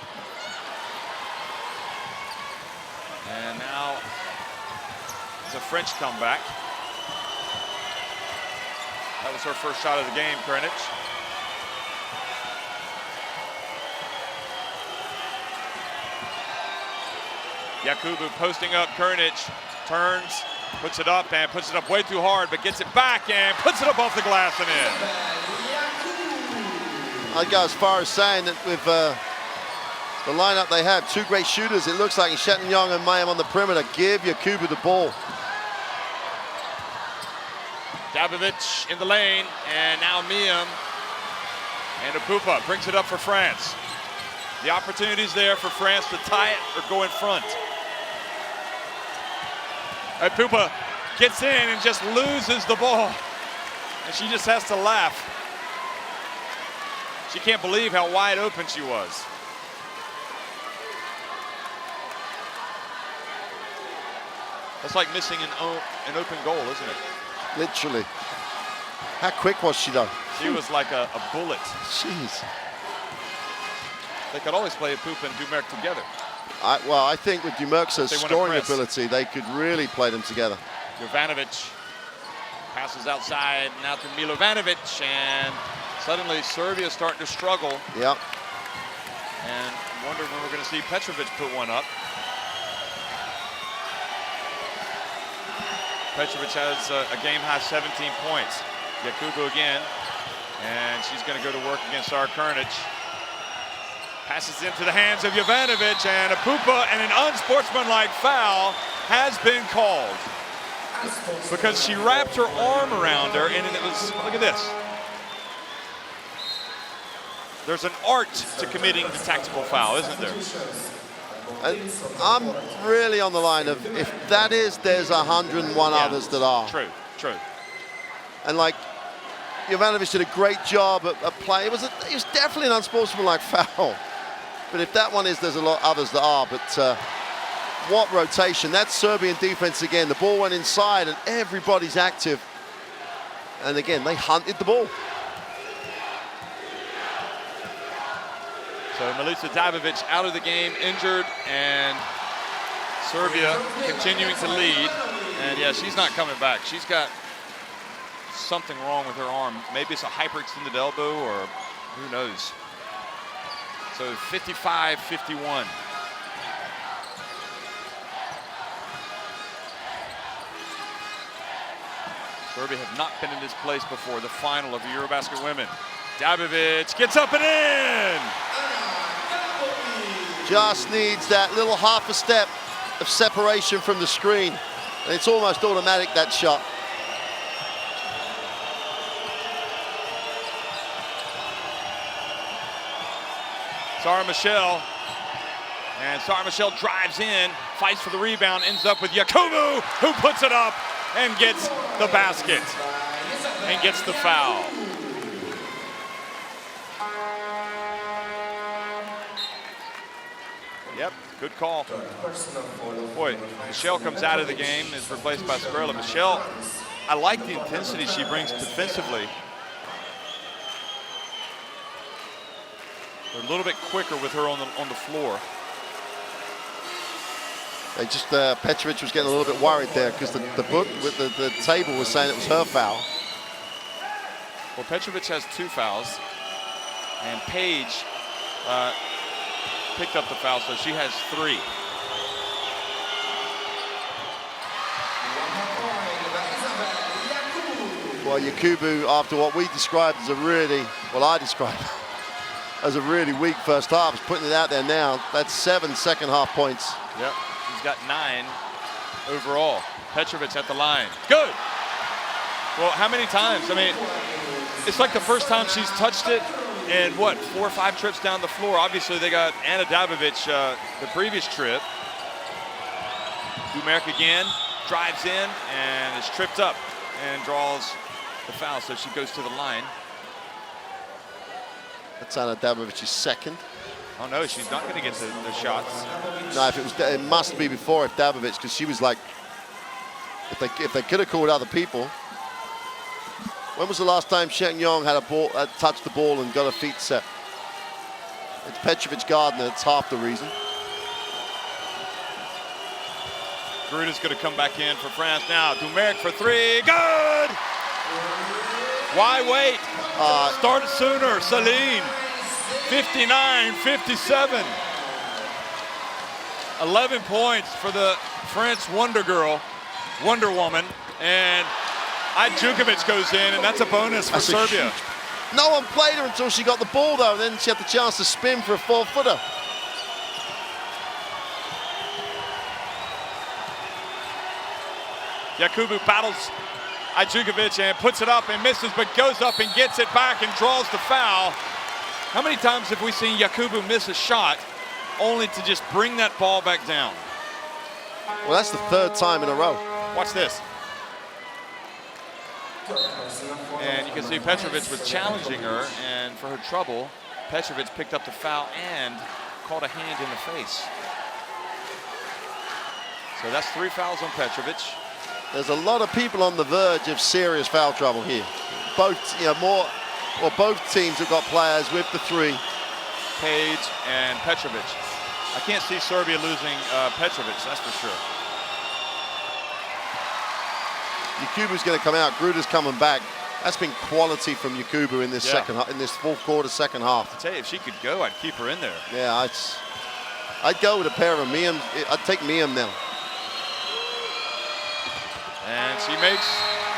And now it's a French comeback. That was her first shot of the game, Krnić. Yakubu posting up, Krnić turns, puts it up, and puts it up way too hard, but gets it back and puts it up off the glass and in. I'd go as far as saying that with the lineup they have, 2 great shooters, it looks like Shetton-Young and Mayhem on the perimeter. Give Yakubu the ball. Dabovic in the lane, and now Miem and Epupa brings it up for France. The opportunity's there for France to tie it or go in front. Epupa gets in and just loses the ball. And she just has to laugh. She can't believe how wide open she was. That's like missing an open goal, isn't it? Literally. How quick was she though? She was like a bullet. Jeez. They could always play Epupa and Dumerc together. Well, I think with Dumerc's scoring press. ability, they could really play them together. Jovanovic passes outside, now to Milovanovic, and suddenly Serbia's starting to struggle. Yep. And wonder when we're going to see Petrovic put one up. Petrovic has a game-high 17 points. Yakubu again, and she's going to go to work against our Krnić. Passes into the hands of Jovanovic, and Epupa, and an unsportsmanlike foul has been called because she wrapped her arm around her, and it was, look at this. There's an art to committing the tactical foul, isn't there? And I'm really on the line of, if that is, there's 101 others that are. True, true. And like, Jovanovic did a great job at play. It was definitely an unsportsmanlike foul. But if that one is, there's a lot of others that are. But what rotation. That's Serbian defense again. The ball went inside and everybody's active. And again, they hunted the ball. So Milica Dabovic out of the game, injured, and Serbia continuing to lead And yeah, she's not coming back. She's got something wrong with her arm. Maybe it's a hyperextended elbow, or who knows. So 55-51. Serbia have not been in this place before, the final of the EuroBasket women. Dabovic gets up and in! Just needs that little half a step of separation from the screen. And it's almost automatic, that shot. Sarah Michelle. And Sarah Michelle drives in, fights for the rebound, ends up with Yakubu, who puts it up and gets the basket and gets the foul. Yep, good call. Boy, Michelle comes out of the game, is replaced by Scarella. Michelle, I like the intensity she brings defensively. They're a little bit quicker with her on the floor. They just, Petrovic was getting a little bit worried there because the book with the table was saying it was her foul. Well, Petrovic has 2 fouls, and Paige picked up the foul, so she has 3. Well, Yakubu, after what we described as a really, well, I described as a really weak first half, is putting it out there now. That's 7 second half points. Yep, he's got 9 overall. Petrovic at the line. Good. Well, how many times? I mean, it's like the first time she's touched it in, what, 4 or 5 trips down the floor. Obviously, they got Anna Dabovic the previous trip. Dumerc again, drives in and is tripped up and draws the foul, so she goes to the line. That's Anna Dabovic's second. Oh no, she's not going to get the shots. No, if it was, it must be before if Dabovic, because she was like, if they could have called other people. When was the last time Shen Yong had a ball, touched the ball and got her feet set? It's Petrovic Gardner. It's half the reason. Gruda's going to come back in for France now. Dumerc for 3. Good! Why wait? Start sooner, Celine. 59-57. 11 points for the French Wonder Girl, Wonder Woman, and Djukovic goes in, and that's a bonus for Serbia. No one played her until she got the ball, though. Then she had the chance to spin for a 4-footer. Yakubu battles Djukovic and puts it up and misses, but goes up and gets it back and draws the foul. How many times have we seen Yakubu miss a shot only to just bring that ball back down? Well, that's the 3rd time in a row. Watch this. And you can see Petrovic was challenging her, and for her trouble, Petrovic picked up the foul and caught a hand in the face. So that's 3 fouls on Petrovic. There's a lot of people on the verge of serious foul trouble here. Both, both teams have got players with the 3. Paige and Petrovic. I can't see Serbia losing Petrovic, that's for sure. Yakubu's going to come out. Gruda's coming back. That's been quality from Yakubu in this in this fourth quarter, second half. I tell you, if she could go, I'd keep her in there. Yeah, I'd go with a pair of Miam. I'd take Miam now. And she makes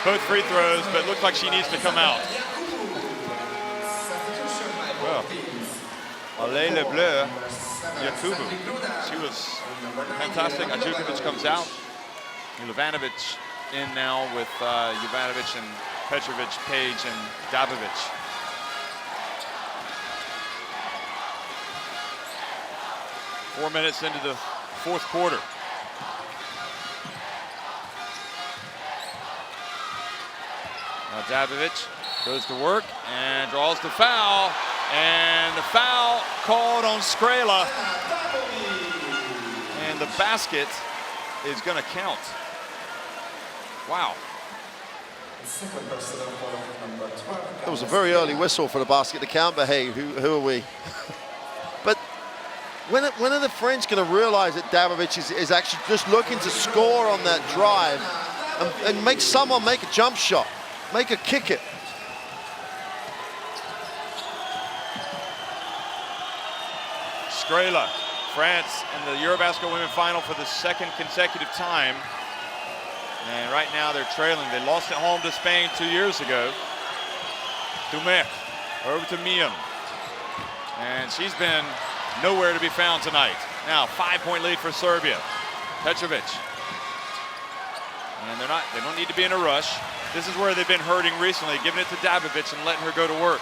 both free throws, but it looks like she needs to come out. Well, Allez les Bleus, Yakubu. She was fantastic. Djukovic comes out. Jovanovic in now with Jovanovic and Petrovic, Paige, and Dabovic. Four minutes into the fourth quarter. Now Dabovic goes to work and draws the foul. And the foul called on Skrela. And the basket is going to count. Wow. It was a very early whistle for the basket to count, but hey, who are we? But when are the French going to realize that Dabovic is actually just looking to score on that drive and make someone make a jump shot. Make her kick it. Skrela, France in the EuroBasket Women Final for the second consecutive time. And right now they're trailing. They lost at home to Spain 2 years ago. Dumer over to Miam. And she's been nowhere to be found tonight. Now 5-point lead for Serbia. Petrovic. And they don't need to be in a rush. This is where they've been hurting recently, giving it to Dabovic and letting her go to work.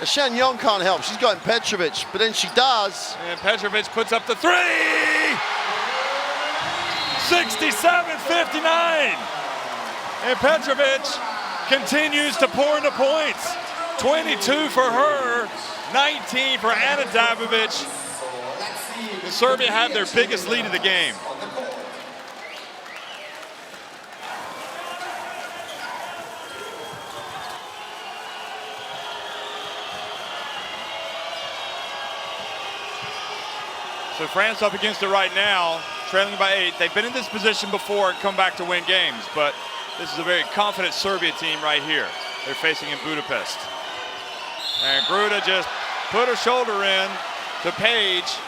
Shan Young can't help. She's got Petrovic, but then she does. And Petrovic puts up the three! 67-59. And Petrovic continues to pour into points. 22 for her, 19 for Ana Dabovic. And Serbia had their biggest lead of the game. So France up against it right now, trailing by 8. They've been in this position before and come back to win games, but this is a very confident Serbia team right here. They're facing in Budapest. And Gruda just put her shoulder in to Page.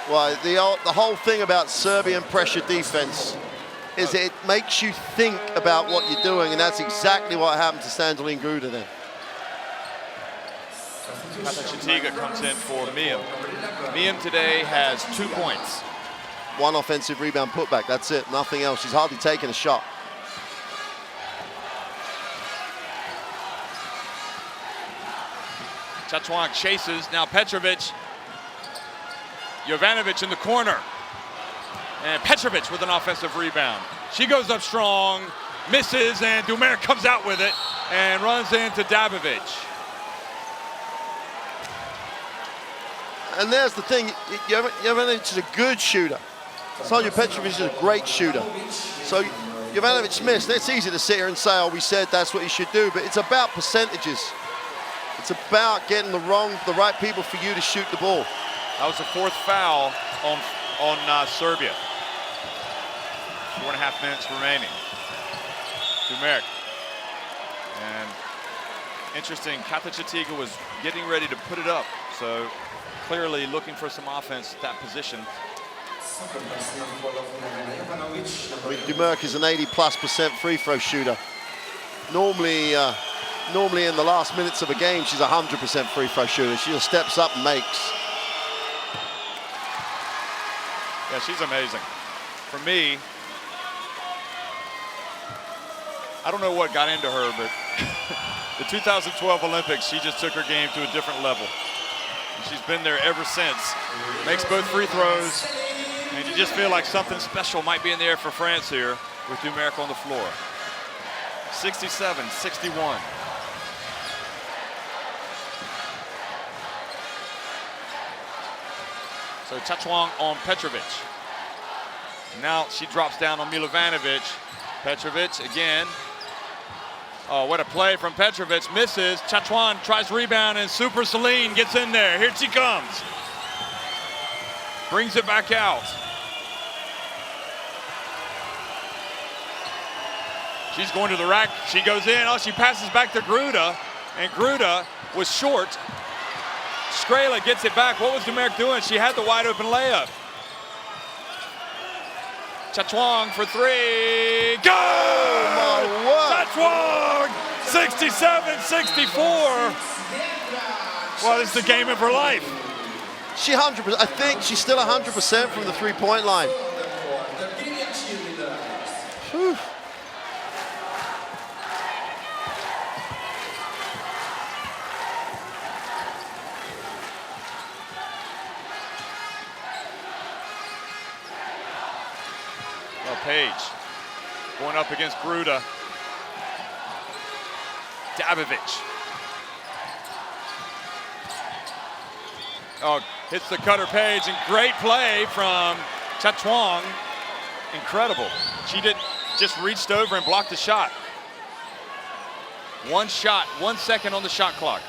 Well, the whole thing about Serbian pressure defense is it makes you think about what you're doing, and that's exactly what happened to Sandelin Gruda then. Chatiga comes in for Miam. Miam today has 2 points. 1 offensive rebound putback, that's it, nothing else. She's hardly taken a shot. Chachwang chases, now Petrovic. Jovanovic in the corner. And Petrovic with an offensive rebound. She goes up strong, misses, and Dumer comes out with it and runs into Dabovic. And there's the thing, Jovanovic is a good shooter. Sonja Petrovic is a great shooter. So Jovanovic missed. It's easy to sit here and say, oh, we said that's what you should do, but it's about percentages. It's about getting the right people for you to shoot the ball. That was the 4th foul on Serbia. 4.5 minutes remaining. Dumer. And interesting, Kata Chatiga was getting ready to put it up, so clearly looking for some offense at that position. Dumer is an 80+% free throw shooter. Normally in the last minutes of a game, she's 100% free throw shooter. She just steps up and makes. Yeah, she's amazing. For me, I don't know what got into her, but the 2012 Olympics, she just took her game to a different level. And she's been there ever since. Makes both free throws, and you just feel like something special might be in the air for France here with Dumer on the floor. 67-61. So Chachwang on Petrovic. Now she drops down on Milovanovic. Petrovic again. Oh, what a play from Petrovic. Misses. Chachwang tries to rebound, and Super Celine gets in there. Here she comes. Brings it back out. She's going to the rack. She goes in. Oh, she passes back to Gruda, and Gruda was short. Skrela gets it back. What was Dumer doing? She had the wide open layup. Chachwang for 3. Go! Chachwang! 67-64. Well, it's the game of her life. She 100%. I think she's still 100% from the 3-point line. Whew. Page going up against Gruda. Dabovic. Oh, hits the cutter Page, and great play from Chachwang. Incredible. She just reached over and blocked the shot. 1 shot, 1 second on the shot clock.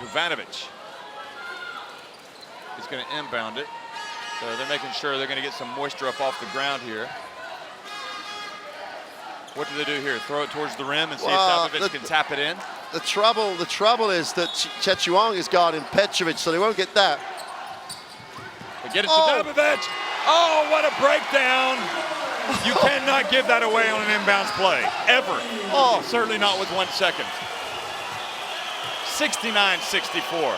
Ivanovic is going to inbound it. So they're making sure they're going to get some moisture up off the ground here. What do they do here? Throw it towards the rim and see if Dabovic can tap it in? The trouble is that Chetchuang is guarding Petrovic, so they won't get that. They get it to Dabovic. Oh, what a breakdown. You cannot give that away on an inbounds play, ever. Oh, certainly not with 1 second. 69-64.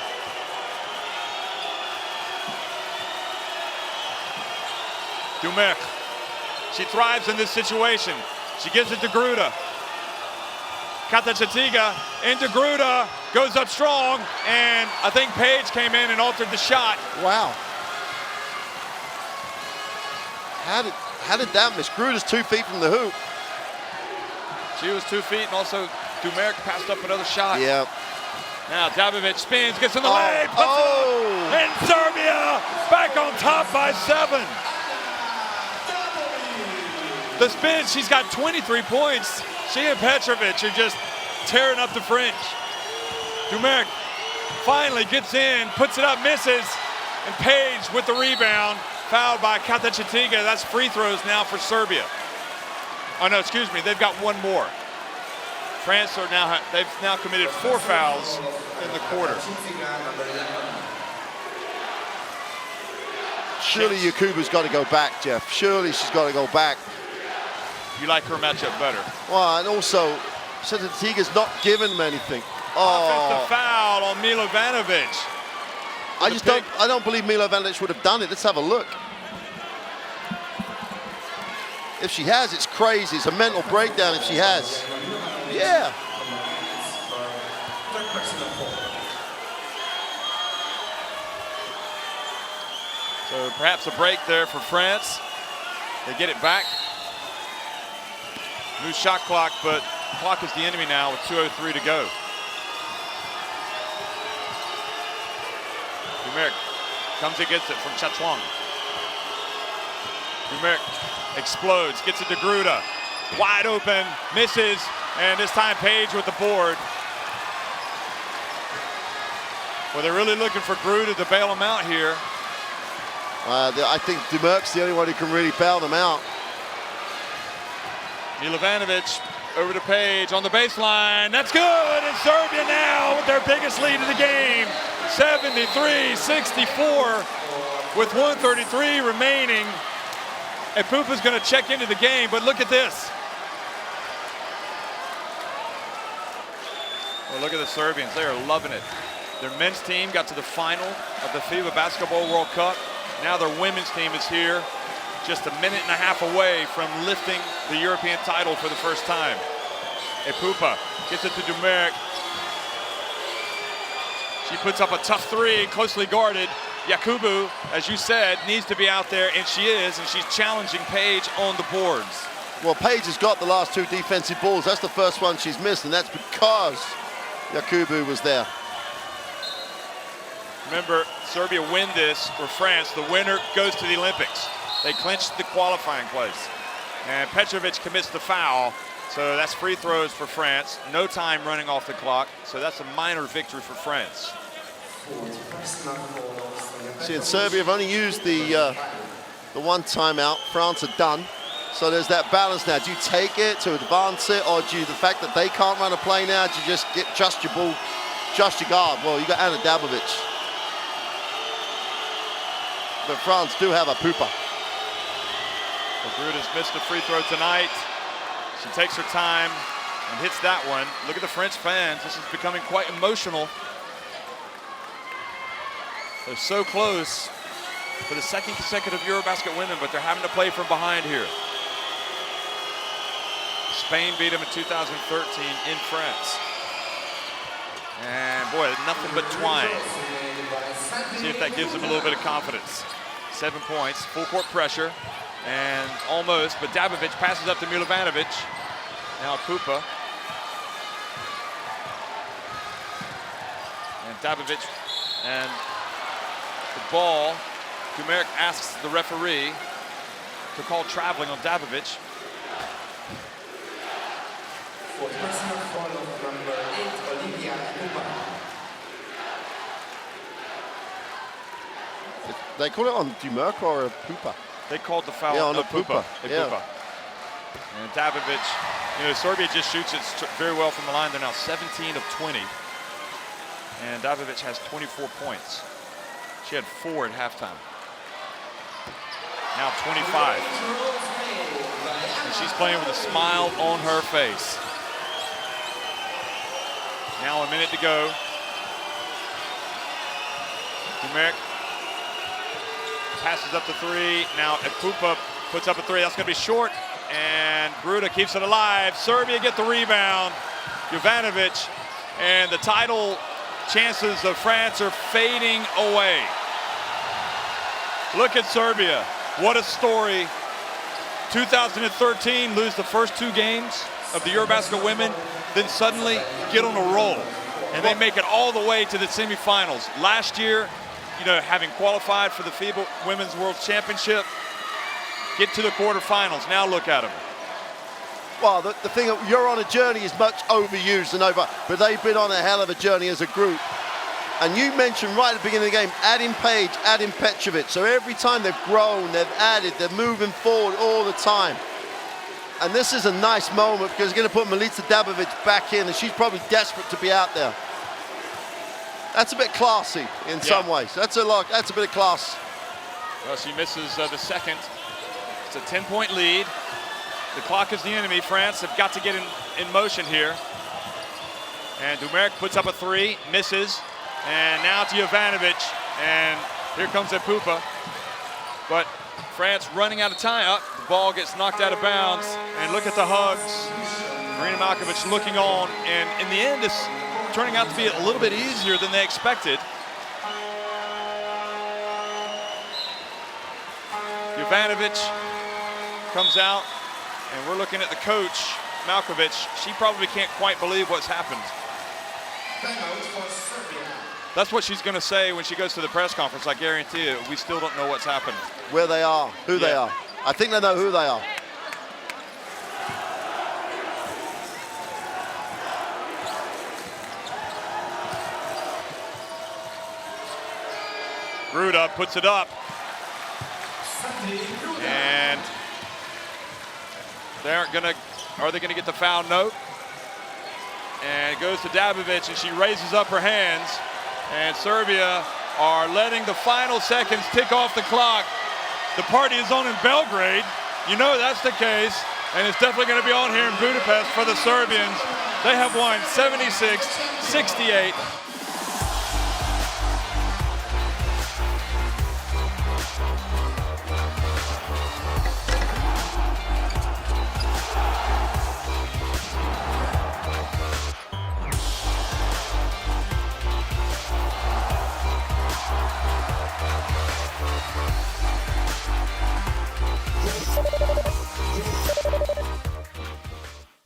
Dumerc. She thrives in this situation. She gives it to Gruda. Katachatiga into Gruda, goes up strong, and I think Page came in and altered the shot. Wow. How did that miss? Gruda's 2 feet from the hoop. She was 2 feet, and also Dumerc passed up another shot. Yeah. Now Dabovic spins, gets in the lane, puts it up, and Serbia back on top by 7. The spin, she's got 23 points. She and Petrovic are just tearing up the French. Dumerc finally gets in, puts it up, misses, and Page with the rebound. Fouled by Katachatiga. That's free throws now for Serbia. Oh no, excuse me, they've got one more. France they've now committed 4 fouls in the quarter. Surely Yakubu's got to go back, Jeff. Surely she's got to go back. You like her matchup better. Well, and also, Katachatiga's not giving them anything. Offensive foul on Milovanovic. I don't believe Milovanovic would have done it. Let's have a look. If she has, it's crazy. It's a mental breakdown if she has. Yeah. So perhaps a break there for France. They get it back. New shot clock, but clock is the enemy now with 2:03 to go. Dumerc comes and gets it from Chetchuang. Dumerc explodes, gets it to Gruda. Wide open, misses, and this time Page with the board. Well, they're really looking for Gruda to bail them out here. I think Dumerc's the only one who can really bail them out. Milovanovic over to Page on the baseline. That's good, and Serbia now with their biggest lead of the game. 73-64 with 1:33 remaining. And Pupa's going to check into the game, but look at this. Well, look at the Serbians. They are loving it. Their men's team got to the final of the FIBA Basketball World Cup. Now their women's team is here, just a minute and a half away from lifting the European title for the first time. Pupa gets it to Dumerc. She puts up a tough 3, closely guarded. Yakubu, as you said, needs to be out there, and she is, and she's challenging Page on the boards. Well, Page has got the last 2 defensive balls. That's the first one she's missed, and that's because Yakubu was there. Remember, Serbia win this for France. The winner goes to the Olympics. They clinched the qualifying place. And Petrovic commits the foul, so that's free throws for France. No time running off the clock, so that's a minor victory for France. See, in Serbia have only used the 1 timeout. France are done. So there's that balance now. Do you take it to advance it, or do you, the fact that they can't run a play now, do you just just your ball, just your guard? Well, you got Ana Dabovic. But France do have a Pupa. Gruda's missed a free throw tonight. She takes her time and hits that one. Look at the French fans. This is becoming quite emotional. They're so close for the second consecutive EuroBasket women, but they're having to play from behind here. Spain beat them in 2013 in France. And boy, nothing but twine. See if that gives them a little bit of confidence. 7 points, full court pressure, and almost, but Dabovic passes up to Milovanovic. Now Pupa. And Dabovic, and the ball, Dumerc asks the referee to call traveling on Dabovic. They call it on Dumerc or a Pupa? They called the foul on a the Pupa. Pupa. And Dabovic, Serbia just shoots it very well from the line. They're now 17 of 20. And Dabovic has 24 points. She had 4 at halftime. Now 25. And she's playing with a smile on her face. Now a minute to go. Dumerc passes up to 3. Now Pupa puts up a 3. That's going to be short. And Gruda keeps it alive. Serbia get the rebound. Jovanovic. And the title chances of France are fading away. Look at Serbia. What a story. 2013, lose the first 2 games of the EuroBasket women, then suddenly get on a roll. And they make it all the way to the semifinals. Last year, having qualified for the FIBA Women's World Championship, get to the quarterfinals. Now look at them. Well, the thing, you're on a journey is much overused and over, but they've been on a hell of a journey as a group. And you mentioned right at the beginning of the game, adding Page, adding Petrovic. So every time they've grown, they've added, they're moving forward all the time. And this is a nice moment because it's going to put Milica Dabovic back in, and she's probably desperate to be out there. That's a bit classy in some ways. That's a bit of class. Well, she misses the second. It's a 10-point lead. The clock is the enemy. France have got to get in motion here. And Dumerc puts up a 3, misses. And now to Jovanovic. And here comes a Pupa. But France running out of time. The ball gets knocked out of bounds. And look at the hugs. Marina Malkovic looking on. And in the end, it's turning out to be a little bit easier than they expected. Jovanovic comes out. And we're looking at the coach, Malkovic. She probably can't quite believe what's happened. That's what she's going to say when she goes to the press conference. I guarantee you, we still don't know what's happened. Where they are, who they are. I think they know who they are. Gruda puts it up. And are they gonna get the foul? Note. And it goes to Dabovic, and she raises up her hands. And Serbia are letting the final seconds tick off the clock. The party is on in Belgrade. That's the case. And it's definitely gonna be on here in Budapest for the Serbians. They have won 76-68.